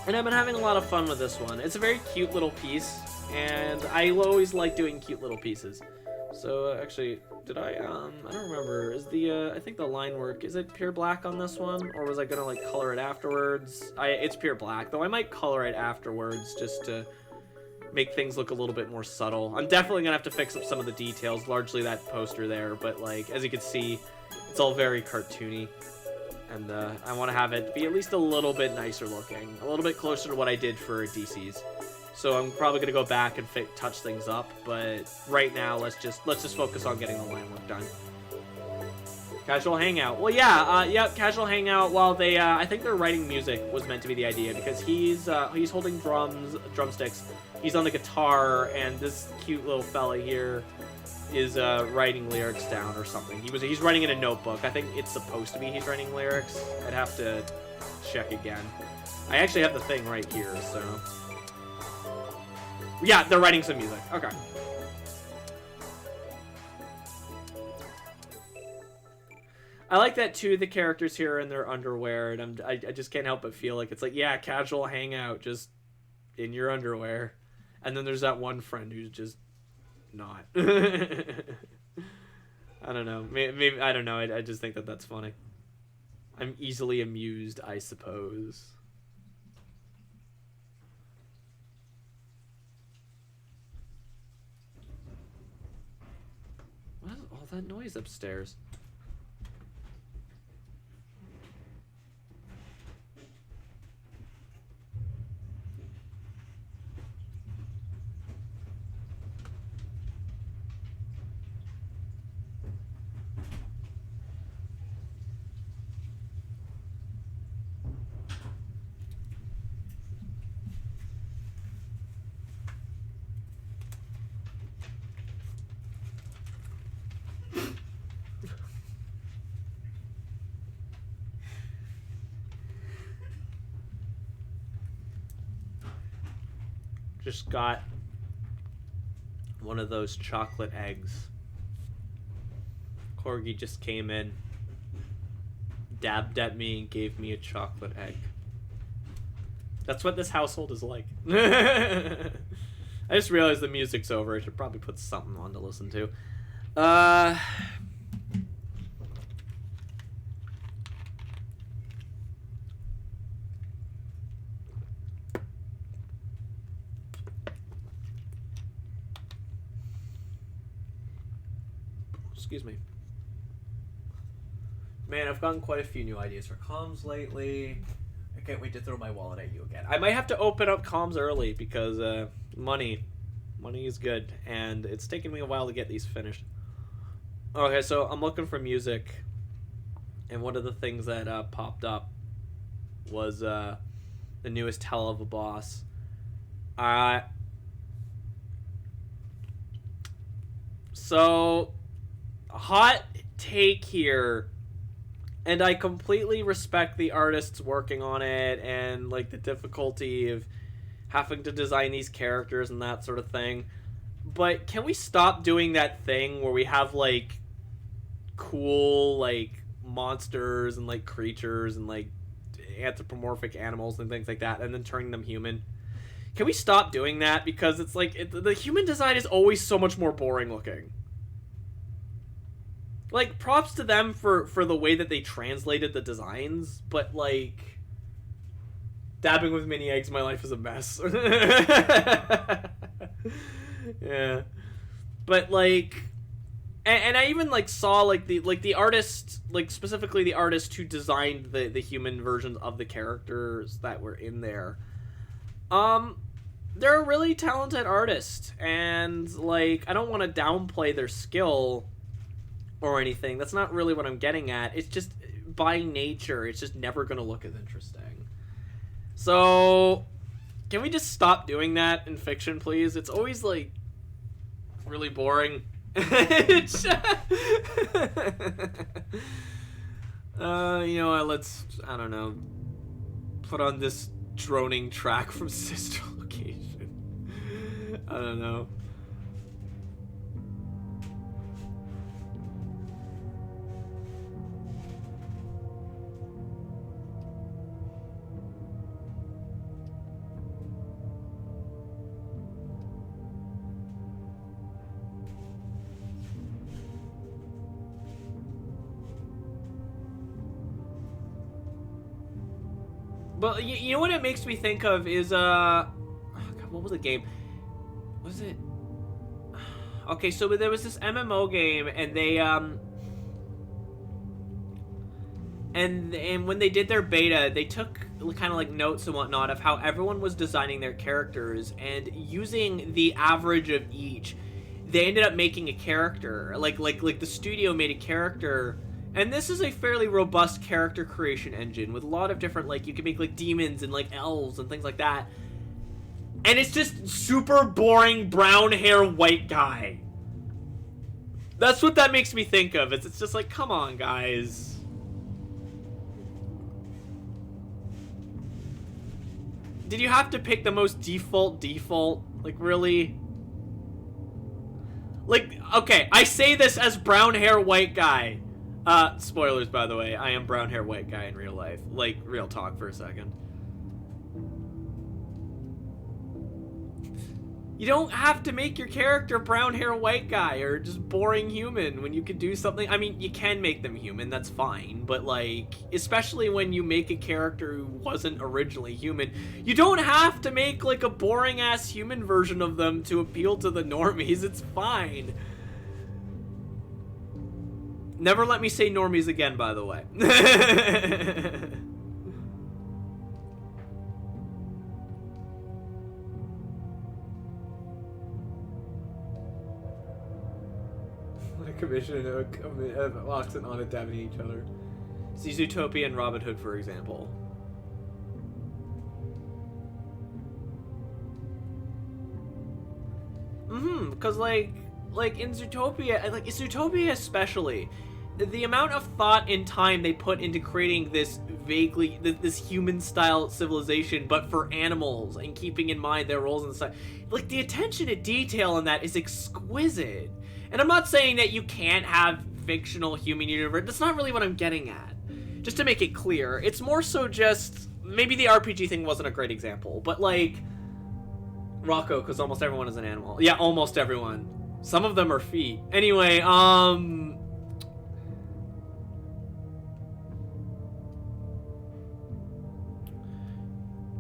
And I've been having a lot of fun with this one. It's a very cute little piece, and I always like doing cute little pieces. So, actually, did I don't remember. Is I think the line work, is it pure black on this one? Or was I gonna, like, color it afterwards? It's pure black, though I might color it afterwards just to make things look a little bit more subtle. I'm definitely gonna have to fix up some of the details, largely that poster there, but, like, as you can see, it's all very cartoony. And, I want to have it be at least a little bit nicer looking. A little bit closer to what I did for DC's. So I'm probably gonna go back and touch things up, but right now let's just focus on getting the line work done. Casual hangout. Well, yeah, yep, casual hangout. While they, I think their writing music was meant to be the idea because he's holding drumsticks. He's on the guitar, and this cute little fella here is writing lyrics down or something. He's writing in a notebook. I think it's supposed to be he's writing lyrics. I'd have to check again. I actually have the thing right here, so. Yeah, they're writing some music. Okay. I like that too. The characters here are in their underwear, and I just can't help but feel like it's like, yeah, casual hangout, just in your underwear. And then there's that one friend who's just not. I don't know. Maybe I don't know. I just think that that's funny. I'm easily amused, I suppose. What is all that noise upstairs? Just got one of those chocolate eggs. Corgi just came in, dabbed at me, and gave me a chocolate egg. That's what this household is like. I just realized the music's over. I should probably put something on to listen to. Excuse me. Man, I've gotten quite a few new ideas for comms lately. I can't wait to throw my wallet at you again. I might have to open up comms early because money is good, and it's taken me a while to get these finished. Okay, so I'm looking for music, and one of the things that popped up was the newest Hell of a Boss. So hot take here, and I completely respect the artists working on it and like the difficulty of having to design these characters and that sort of thing, but can we stop doing that thing where we have like cool like monsters and like creatures and like anthropomorphic animals and things like that and then turning them human? Can we stop doing that? Because it's like the human design is always so much more boring looking. Like, props to them for the way that they translated the designs, but, like, dabbing with mini eggs, my life is a mess. Yeah. But, like, and I even, like, saw, like, the artist, like, specifically the artist who designed the human versions of the characters that were in there. They're a really talented artist, and, like, I don't want to downplay their skill or anything. That's not really what I'm getting at. It's just, by nature, it's just never going to look as interesting. So, can we just stop doing that in fiction, please? It's always, like, really boring. You know, let's, I don't know, put on this droning track from Sister Location. I don't know. But you know what it makes me think of is oh God, what was the game? Was it? Okay, so there was this MMO game, and they and when they did their beta, they took kind of like notes and whatnot of how everyone was designing their characters, and using the average of each, they ended up making a character. Like the studio made a character. And this is a fairly robust character creation engine with a lot of different, like, you can make, like, demons and, like, elves and things like that. And it's just super boring brown hair white guy. That's what that makes me think of. It's just like, come on, guys. Did you have to pick the most default? Like, really? Like, okay, I say this as brown hair white guy. Spoilers, by the way. I am brown hair white guy in real life. Like, real talk for a second. You don't have to make your character brown hair white guy or just boring human when you could do something. I mean, you can make them human, that's fine. But, like, especially when you make a character who wasn't originally human, you don't have to make, like, a boring-ass human version of them to appeal to the normies. It's fine. Never let me say normies again, by the way. A commission and Oxen on it dabbing each other. See Zootopia and Robin Hood, for example. Because like in Zootopia, like Zootopia especially, the amount of thought and time they put into creating this vaguely this human style civilization, but for animals, and keeping in mind their roles and stuff, like the attention to detail in that is exquisite. And I'm not saying that you can't have fictional human universe. That's not really what I'm getting at. Just to make it clear, it's more so just maybe the RPG thing wasn't a great example, but like Rocco, because almost everyone is an animal. Yeah, almost everyone. Some of them are feet. Anyway,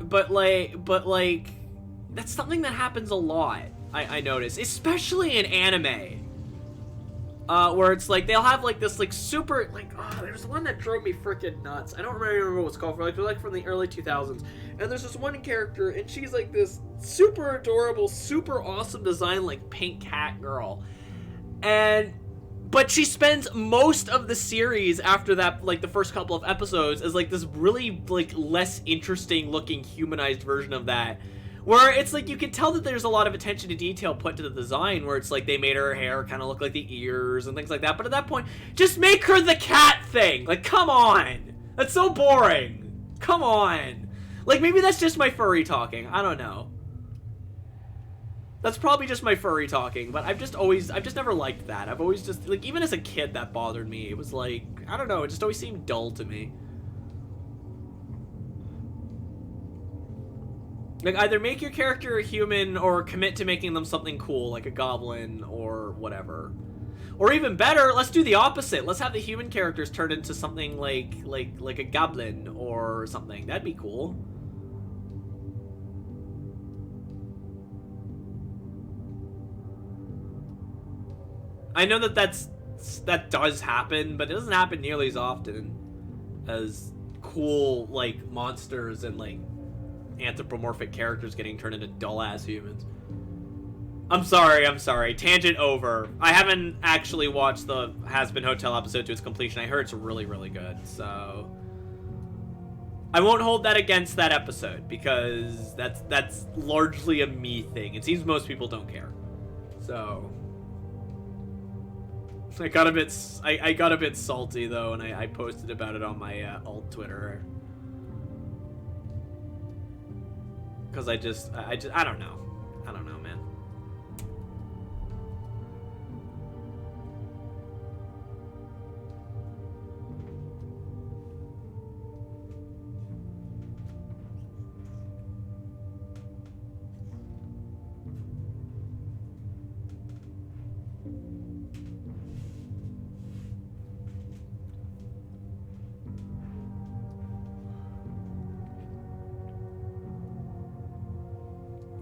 but like, that's something that happens a lot, I notice, especially in anime. Where it's like, they'll have like this like super, like, oh, there's one that drove me freaking nuts. I don't remember what it's called, for like from the early 2000s. And there's this one character, and she's like this super adorable, super awesome design, like pink cat girl. But she spends most of the series after that, like the first couple of episodes, as like this really like less interesting looking humanized version of that. Where it's like, you can tell that there's a lot of attention to detail put to the design, where it's like they made her hair kind of look like the ears and things like that. But at that point, just make her the cat thing. Like, come on. That's so boring. Come on. Like, maybe that's just my furry talking. I don't know. That's probably just my furry talking, but I've just never liked that. I've always just, like, even as a kid, that bothered me. It was like, I don't know, it just always seemed dull to me. Like, either make your character a human or commit to making them something cool, like a goblin or whatever. Or even better, let's do the opposite. Let's have the human characters turn into something like a goblin or something. That'd be cool. I know that does happen, but it doesn't happen nearly as often as cool, like, monsters and, like, anthropomorphic characters getting turned into dull-ass humans. I'm sorry. Tangent over. I haven't actually watched the Hazbin Hotel episode to its completion. I heard it's really, really good, so I won't hold that against that episode, because that's largely a me thing. It seems most people don't care. So I got a bit salty though, and I posted about it on my alt Twitter. Because I don't know. I don't know, man.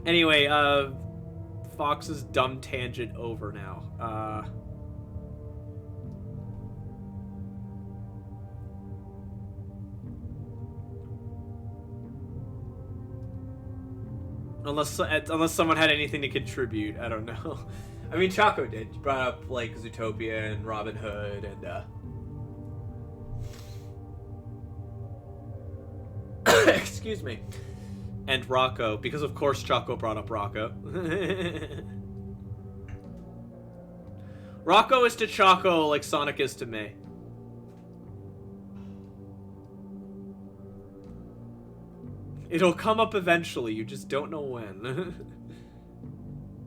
Anyway, Fox's dumb tangent over now. Unless someone had anything to contribute, I don't know. I mean, Chaco did. He brought up, like, Zootopia and Robin Hood and, excuse me. And Rocco, because of course Chaco brought up Rocco. Rocco is to Chaco like Sonic is to me. It'll come up eventually, you just don't know when.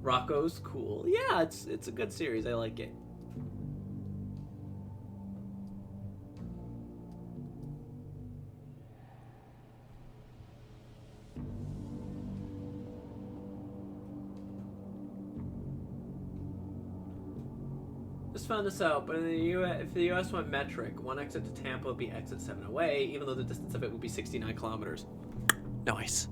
Rocco's cool. Yeah, it's a good series. I like it. Just found this out, but in the US, if the US went metric, one exit to Tampa would be exit 7 away, even though the distance of it would be 69 kilometers. Nice.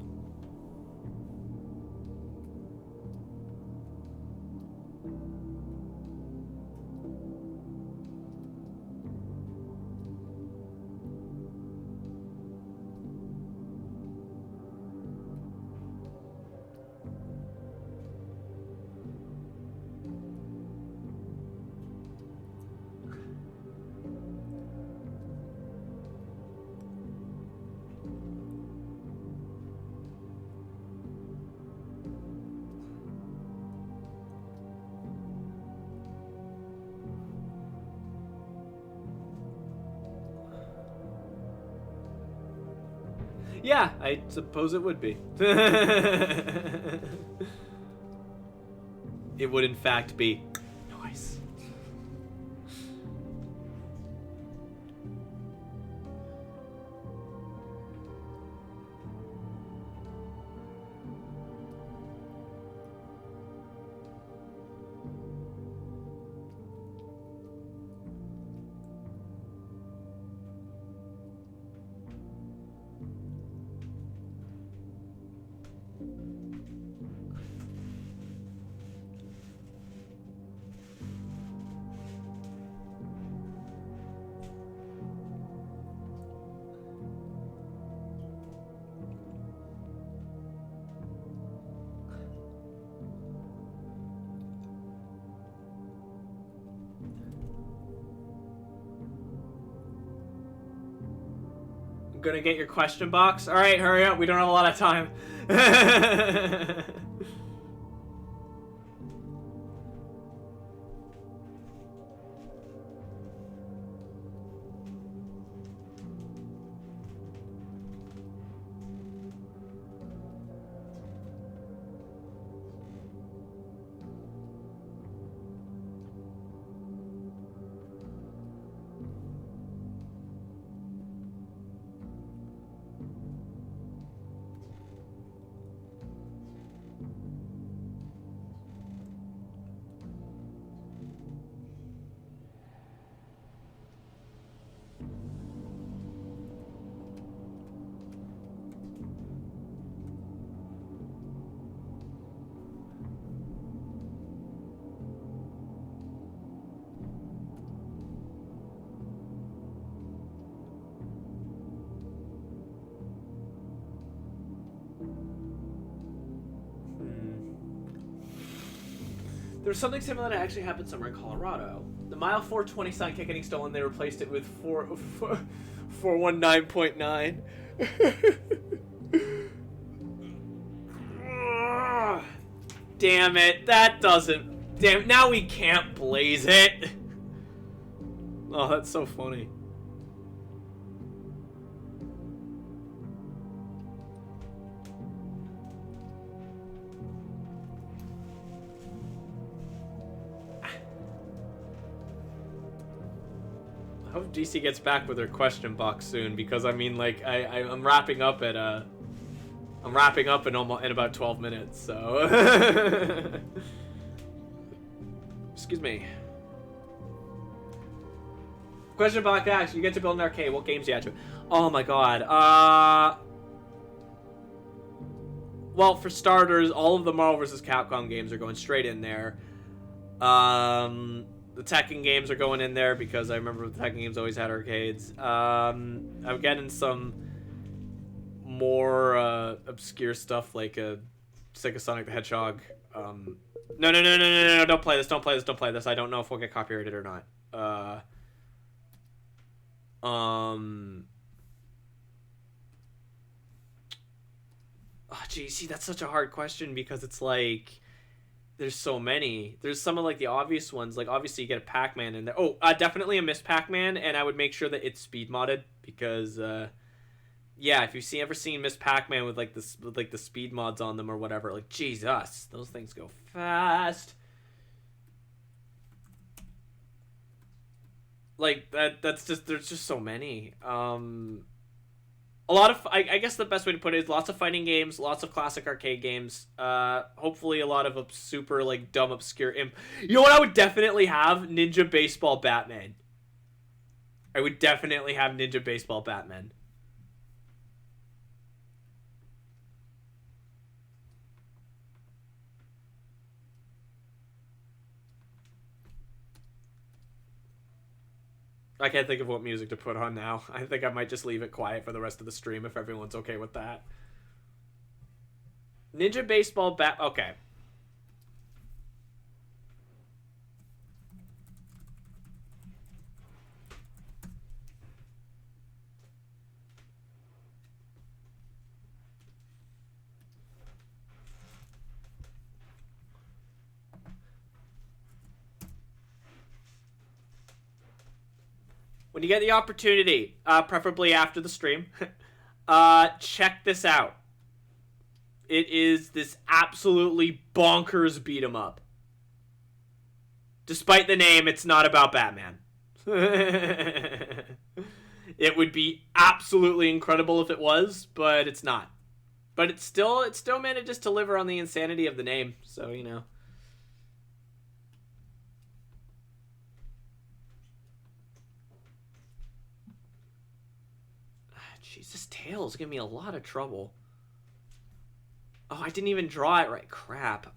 Yeah, I suppose it would be. It would in fact be. Nice. Gonna get your question box? Alright, hurry up, we don't have a lot of time. There's something similar that actually happened somewhere in Colorado. The Mile 420 sign kept getting stolen. They replaced it with 419.9. Damn it. That doesn't... Damn, now we can't blaze it. Oh, that's so funny. I hope DC gets back with her question box soon, because I mean, like, I'm wrapping up at I'm wrapping up in about 12 minutes, so excuse me. Question box asks, you get to build an arcade. What games do you add to it? Oh my god. Well, for starters, all of the Marvel vs. Capcom games are going straight in there. The Tekken games are going in there because I remember the Tekken games always had arcades. I'm getting some more obscure stuff like Sega Sonic the Hedgehog. No, don't play this, don't play this, don't play this. I don't know if we'll get copyrighted or not. Oh, geez, see, that's such a hard question because it's like... There's so many. There's some of like the obvious ones. Like obviously you get a Pac-Man in there. Oh, definitely a Miss Pac-Man, and I would make sure that it's speed modded because, yeah, if you've ever seen Miss Pac-Man with like this, with like the speed mods on them or whatever, like Jesus, those things go fast. Like that's just there's just so many. A lot of, I guess the best way to put it is lots of fighting games, lots of classic arcade games, hopefully a lot of super, like, dumb, obscure You know what I would definitely have? Ninja Baseball Batman. I would definitely have Ninja Baseball Batman. I can't think of what music to put on now. I think I might just leave it quiet for the rest of the stream if everyone's okay with that. Ninja Baseball Okay. When you get the opportunity, preferably after the stream, Check this out. It is this absolutely bonkers beat 'em up. Despite the name, it's not about Batman. It would be absolutely incredible if it was, but it's not. But it still manages to deliver on the insanity of the name, so you know. Jeez, this tail's giving me a lot of trouble. Oh, I didn't even draw it right. Crap.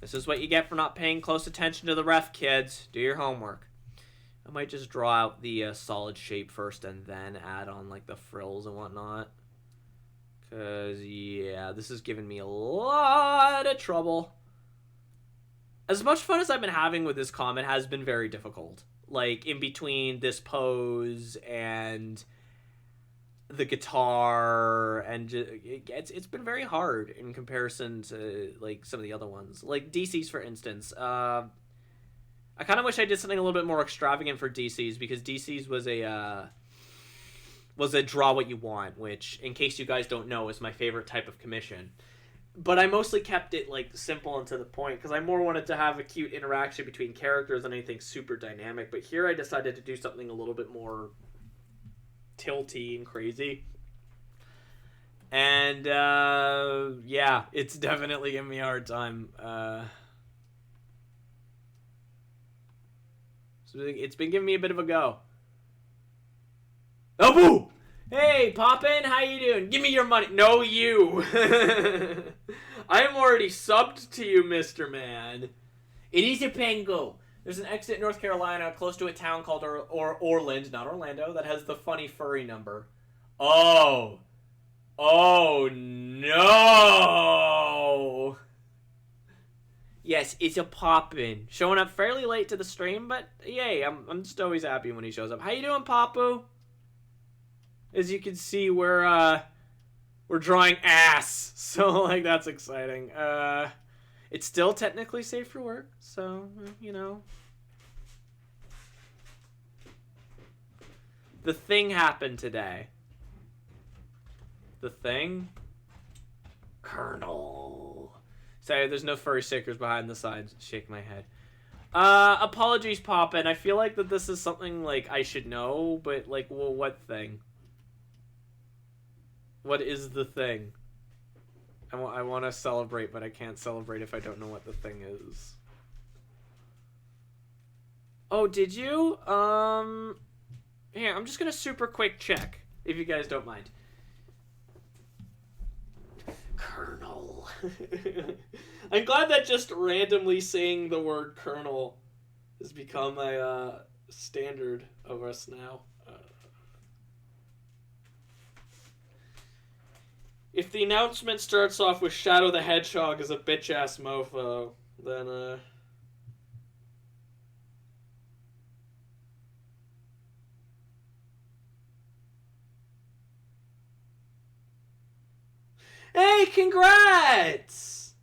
This is what you get for not paying close attention to the ref, kids. Do your homework. I might just draw out the solid shape first and then add on, like, the frills and whatnot. Because, yeah, this is giving me a lot of trouble. As much fun as I've been having with this comic has been very difficult. Like, in between this pose and the guitar, and it's been very hard in comparison to, like, some of the other ones. Like, DC's, for instance. I kind of wish I did something a little bit more extravagant for DC's, because DC's was a draw what you want, which, in case you guys don't know, is my favorite type of commission. But I mostly kept it, like, simple and to the point, because I more wanted to have a cute interaction between characters than anything super dynamic. But here I decided to do something a little bit more tilty and crazy. And, yeah, it's definitely giving me a hard time. So it's been giving me a bit of a go. Oh, boo! Hey, Poppin', how you doing? Give me your money. No, you. I'm already subbed to you, Mr. Man. It is a Pango. There's an exit in North Carolina close to a town called Orland, not Orlando, that has the funny furry number. Oh. Oh, no. Yes, it's a Poppin'. Showing up fairly late to the stream, but yay, I'm just always happy when he shows up. How you doing, Papu? As you can see, we're drawing ass, so, like, that's exciting. It's still technically safe for work, so, you know. The Thing happened today. The Thing? Colonel. Sorry, there's no furry stickers behind the signs. Shake my head. Apologies, Poppin'. I feel like that this is something, like, I should know, but, like, well, what thing? What is the thing? I want to celebrate, but I can't celebrate if I don't know what the thing is. Oh, did you? Here, I'm just gonna super quick check, if you guys don't mind. Colonel. I'm glad that just randomly saying the word Colonel has become a standard of us now. If the announcement starts off with Shadow the Hedgehog as a bitch-ass mofo, then, Hey, congrats!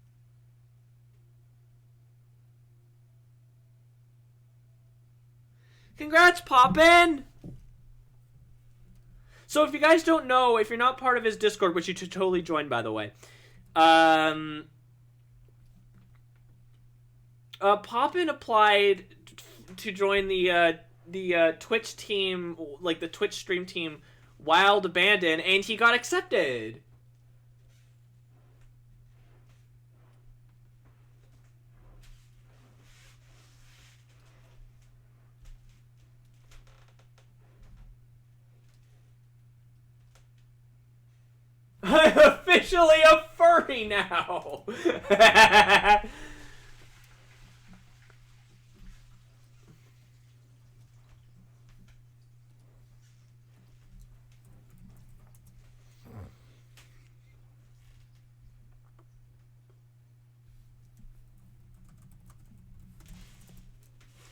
Congrats, Poppin'! So if you guys don't know, if you're not part of his Discord, which you should totally join, by the way, Poppin applied to join the Twitch team, like the Twitch stream team, Wild Abandon, and he got accepted. I'm officially a furry now!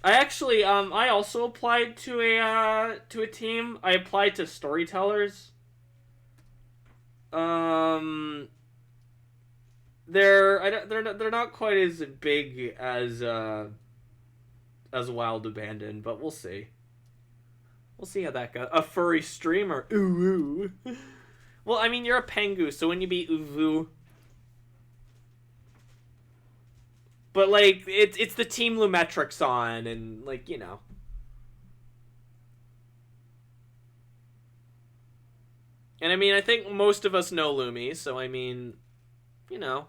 I actually, I also applied to a team. I applied to Storytellers. They're not quite as big as Wild Abandon, but we'll see. We'll see how that goes. A furry streamer. Ooh. Well, I mean, you're a Pengu, so wouldn't you be Uvu? But, like, it's the Team Lumetrix on, and, like, you know. And, I mean, I think most of us know Lumi, so, I mean, you know.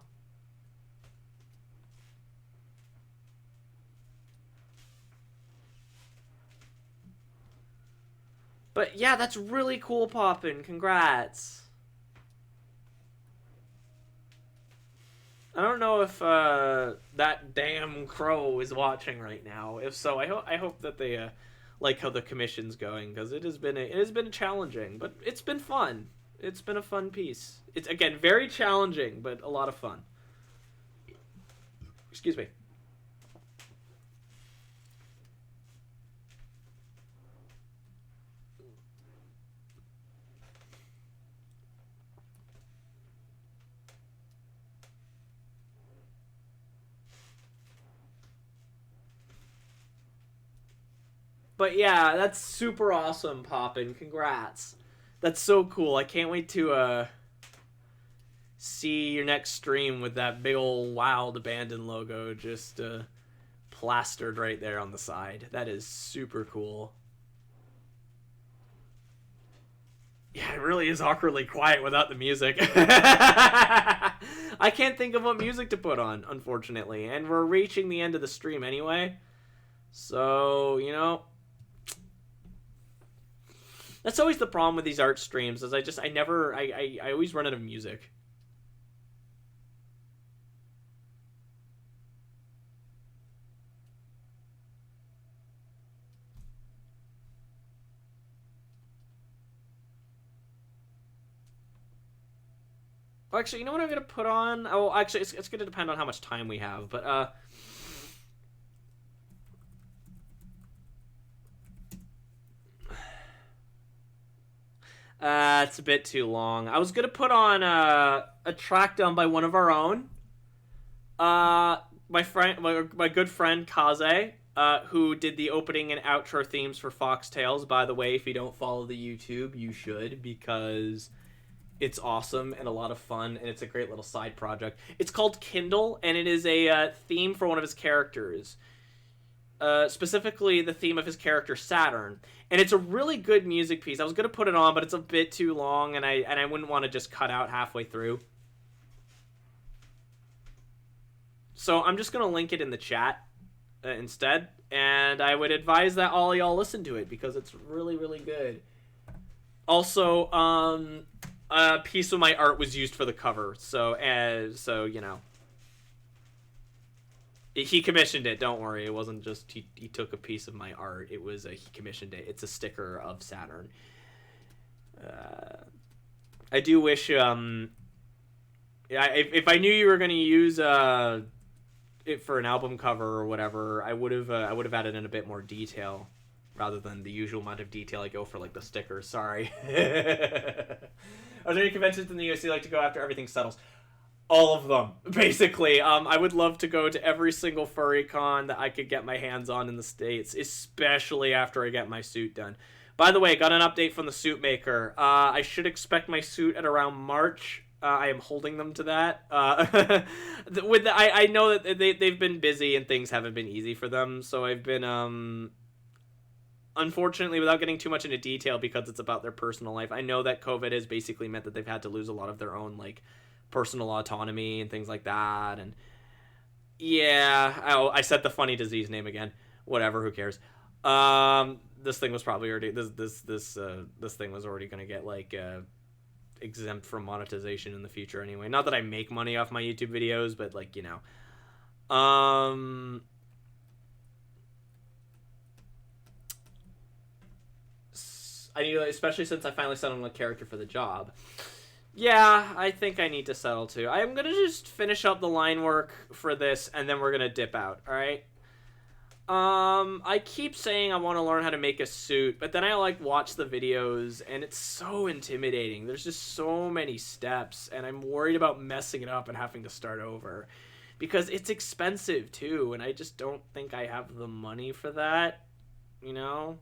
But, yeah, that's really cool, Poppin'. Congrats. I don't know if that damn crow is watching right now. If so, I hope that they like how the commission's going, because it has been challenging, but it's been fun. It's been a fun piece. It's, again, very challenging, but a lot of fun. Excuse me. But yeah, that's super awesome, Poppin'. Congrats. That's so cool. I can't wait to see your next stream with that big old Wild Abandon logo just plastered right there on the side. That is super cool. Yeah, it really is awkwardly quiet without the music. I can't think of what music to put on, unfortunately. And we're reaching the end of the stream anyway. So, you know, that's always the problem with these art streams, is I always run out of music. Oh, actually, you know what I'm gonna put on? Oh, actually, it's gonna depend on how much time we have, but it's a bit too long. I was gonna put on a track done by one of our own. My good friend Kaze, who did the opening and outro themes for Fox Tales. By the way, if you don't follow the YouTube, you should, because it's awesome and a lot of fun, and it's a great little side project. It's called Kindle, and it is a theme for one of his characters. Specifically the theme of his character Saturn, and it's a really good music piece. I was gonna put it on, but it's a bit too long, and I wouldn't want to just cut out halfway through. So I'm just gonna link it in the chat instead, and I would advise that all y'all listen to it, because it's really, really good. Also, a piece of my art was used for the cover, so you know. He commissioned it, don't worry. It wasn't just he took a piece of my art. It was he commissioned it. It's a sticker of Saturn. I do wish yeah, if I knew you were going to use it for an album cover or whatever, I would have added in a bit more detail rather than the usual amount of detail I go for, like the stickers. Sorry. Are there any conventions in the US you like to go after everything settles? All of them, basically. I would love to go to every single furry con that I could get my hands on in the States, especially after I get my suit done. By the way, got an update from the suit maker. I should expect my suit at around March. I am holding them to that. I know that they've been busy and things haven't been easy for them, so I've been unfortunately, without getting too much into detail because it's about their personal life, I know that COVID has basically meant that they've had to lose a lot of their own, like, personal autonomy and things like that, and yeah, I said the funny disease name again. Whatever, who cares? This thing was probably already this thing was already gonna get like exempt from monetization in the future anyway. Not that I make money off my YouTube videos, but like, you know, I need, especially since I finally settled on a character for the job. Yeah, I think I need to settle too. I'm gonna just finish up the line work for this, and then we're gonna dip out, alright? I keep saying I want to learn how to make a suit, but then I, like, watch the videos, and it's so intimidating. There's just so many steps, and I'm worried about messing it up and having to start over. Because it's expensive, too, and I just don't think I have the money for that, you know?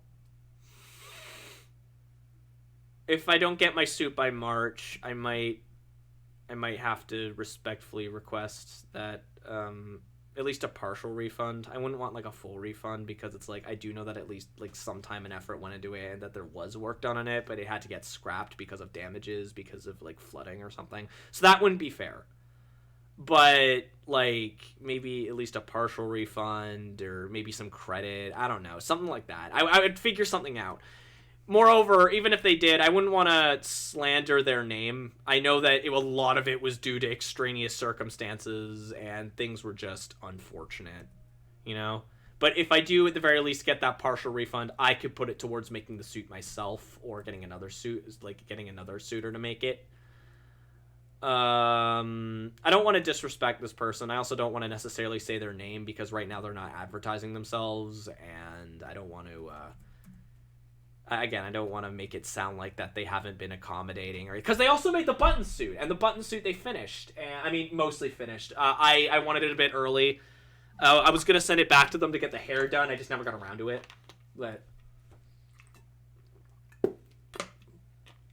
if I don't get my suit by March, I might have to respectfully request that at least a partial refund. I wouldn't want like a full refund because it's like I do know that at least like some time and effort went into it and that there was work done on it, but it had to get scrapped because of damages, because of like flooding or something. So that wouldn't be fair. But like maybe at least a partial refund or maybe some credit. I don't know, something like that. I would figure something out. Moreover, even if they did, I wouldn't want to slander their name. I know that a lot of it was due to extraneous circumstances and things were just unfortunate, you know? But if I do at the very least get that partial refund, I could put it towards making the suit myself or getting another suit, like getting another suitor to make it. I don't want to disrespect this person. I also don't want to necessarily say their name because right now they're not advertising themselves, and I don't want to again, I don't want to make it sound like that they haven't been accommodating, or because they also made the button suit, and the button suit they finished. I mean, mostly finished. I wanted it a bit early. I was gonna send it back to them to get the hair done. I just never got around to it. But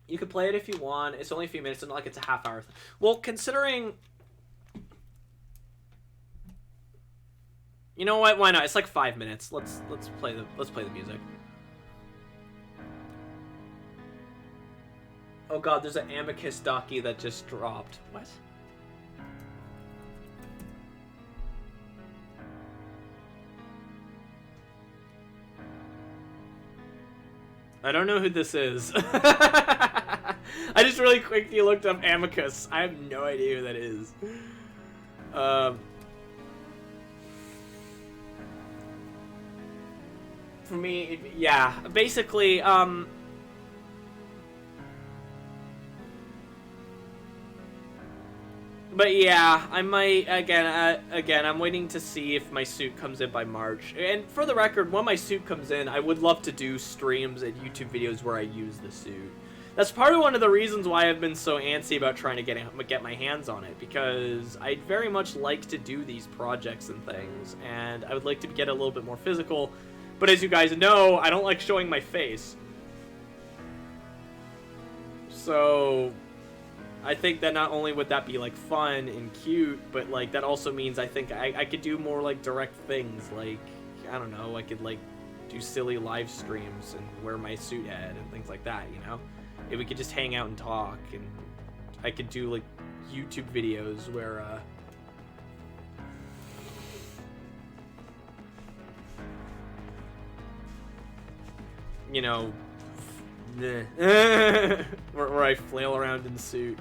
you could play it if you want. It's only a few minutes. It's not like it's a half hour. Well, considering, you know what? Why not? It's like 5 minutes. Let's play the music. Oh god, there's an Amicus Docky that just dropped. What? I don't know who this is. I just really quickly looked up Amicus. I have no idea who that is. For me, yeah. Basically, but yeah, I might, again, I'm waiting to see if my suit comes in by March. And for the record, when my suit comes in, I would love to do streams and YouTube videos where I use the suit. That's part of one of the reasons why I've been so antsy about trying to get my hands on it, because I'd very much like to do these projects and things, and I would like to get a little bit more physical. But as you guys know, I don't like showing my face. So I think that not only would that be like fun and cute, but like that also means I think I could do more like direct things. Like, I don't know, I could like do silly live streams and wear my suit head and things like that, you know? If we could just hang out and talk, and I could do like YouTube videos where you know, where I flail around in the suit.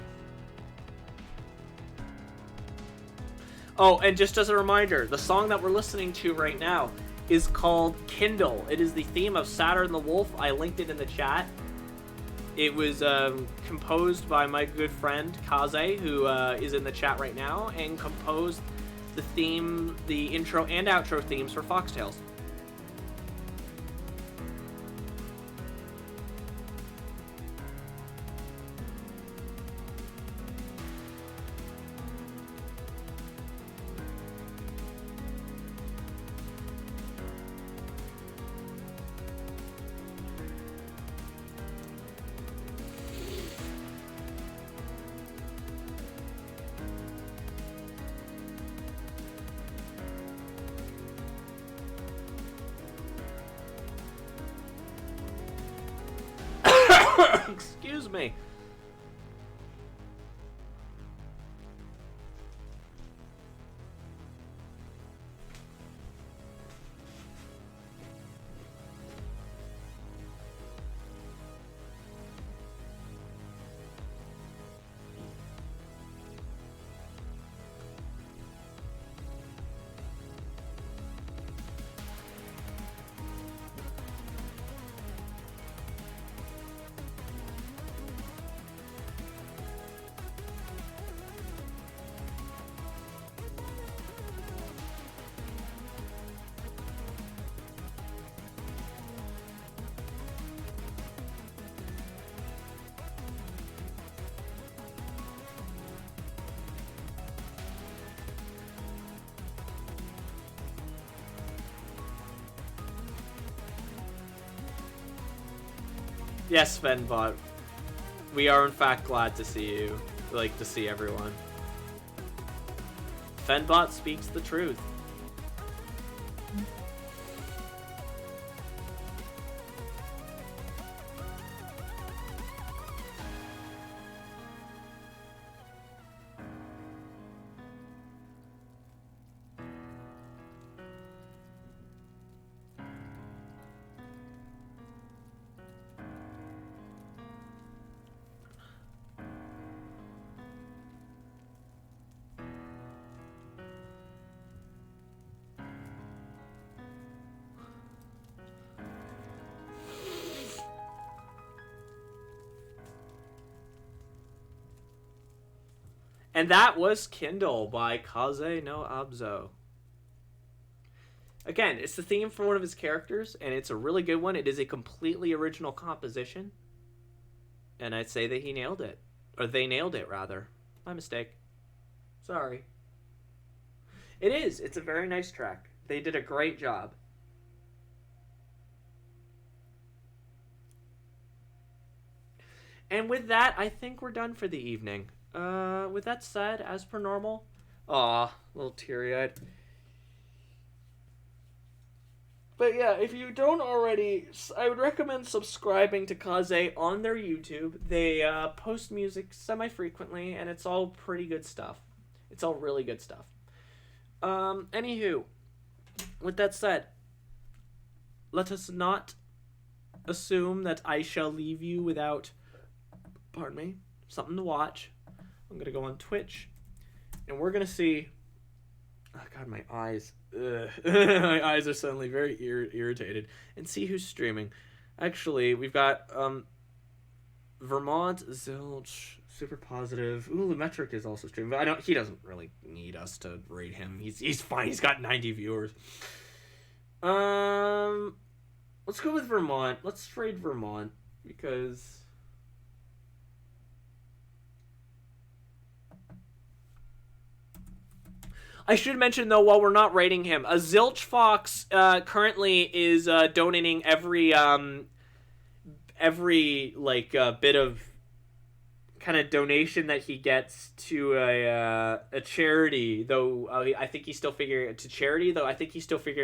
Oh, and just as a reminder, the song that we're listening to right now is called Kindle. It is the theme of Saturn the Wolf. I linked it in the chat. It was composed by my good friend Kaze, who is in the chat right now, and composed the theme, the intro and outro themes for Fox Tales. Excuse me. Yes, Svenbot. We are in fact glad to see you. We like to see everyone. Fenbot speaks the truth. And that was Kindle by Kaze no Abzo. Again, it's the theme for one of his characters, and it's a really good one. It is a completely original composition. And I'd say that he nailed it. Or they nailed it, rather. My mistake. Sorry. It is. It's a very nice track. They did a great job. And with that, I think we're done for the evening. With that said, as per normal... Aw, a little teary-eyed. But yeah, if you don't already, I would recommend subscribing to Kaze on their YouTube. They post music semi-frequently, and it's all pretty good stuff. It's all really good stuff. Anywho, with that said, let us not assume that I shall leave you without, pardon me, something to watch. I'm going to go on Twitch, and we're going to see... Oh, God, my eyes. My eyes are suddenly very irritated. And see who's streaming. Actually, we've got Vermont, Zilch, Super Positive. Ooh, the Metric is also streaming. But he doesn't really need us to rate him. He's fine. He's got 90 viewers. Let's go with Vermont. Let's raid Vermont because... I should mention, though, while we're not rating him, a Zilch Fox currently is donating every bit of kind of donation that he gets to a charity. Though I think he's still figuring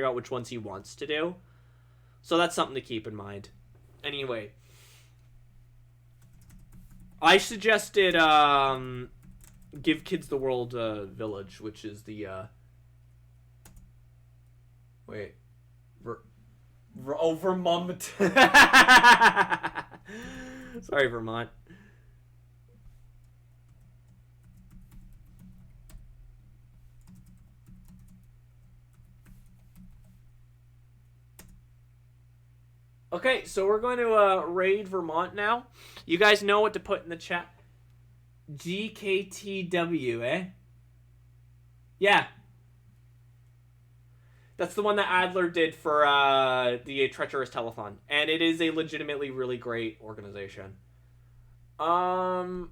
out which ones he wants to do. So that's something to keep in mind. Anyway, I suggested Give Kids the World Village, which is the Vermont. Sorry, Vermont. Okay, so we're going to raid Vermont now. You guys know what to put in the chat. GKTW, eh? Yeah. That's the one that Adler did for the Treacherous Telethon. And it is a legitimately really great organization. Love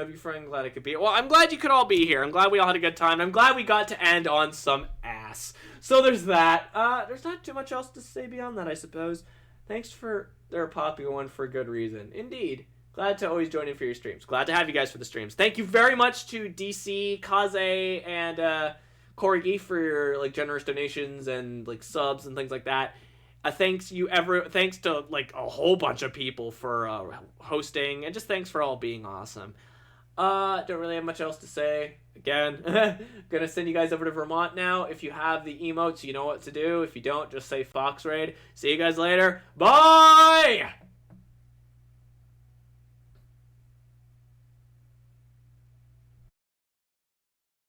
you, friend. Glad I could be here. Well, I'm glad you could all be here. I'm glad we all had a good time. I'm glad we got to end on some ass. So there's that. There's not too much else to say beyond that, I suppose. Thanks for their popular one for a good reason. Indeed. Glad to always join in for your streams. Glad to have you guys for the streams. Thank you very much to DC, Kaze, and Corgi for your generous donations and subs and things like that. Thanks to a whole bunch of people for hosting, and just thanks for all being awesome. Don't really have much else to say. Again, gonna send you guys over to Vermont now. If you have the emotes, you know what to do. If you don't, just say Fox Raid. See you guys later. Bye!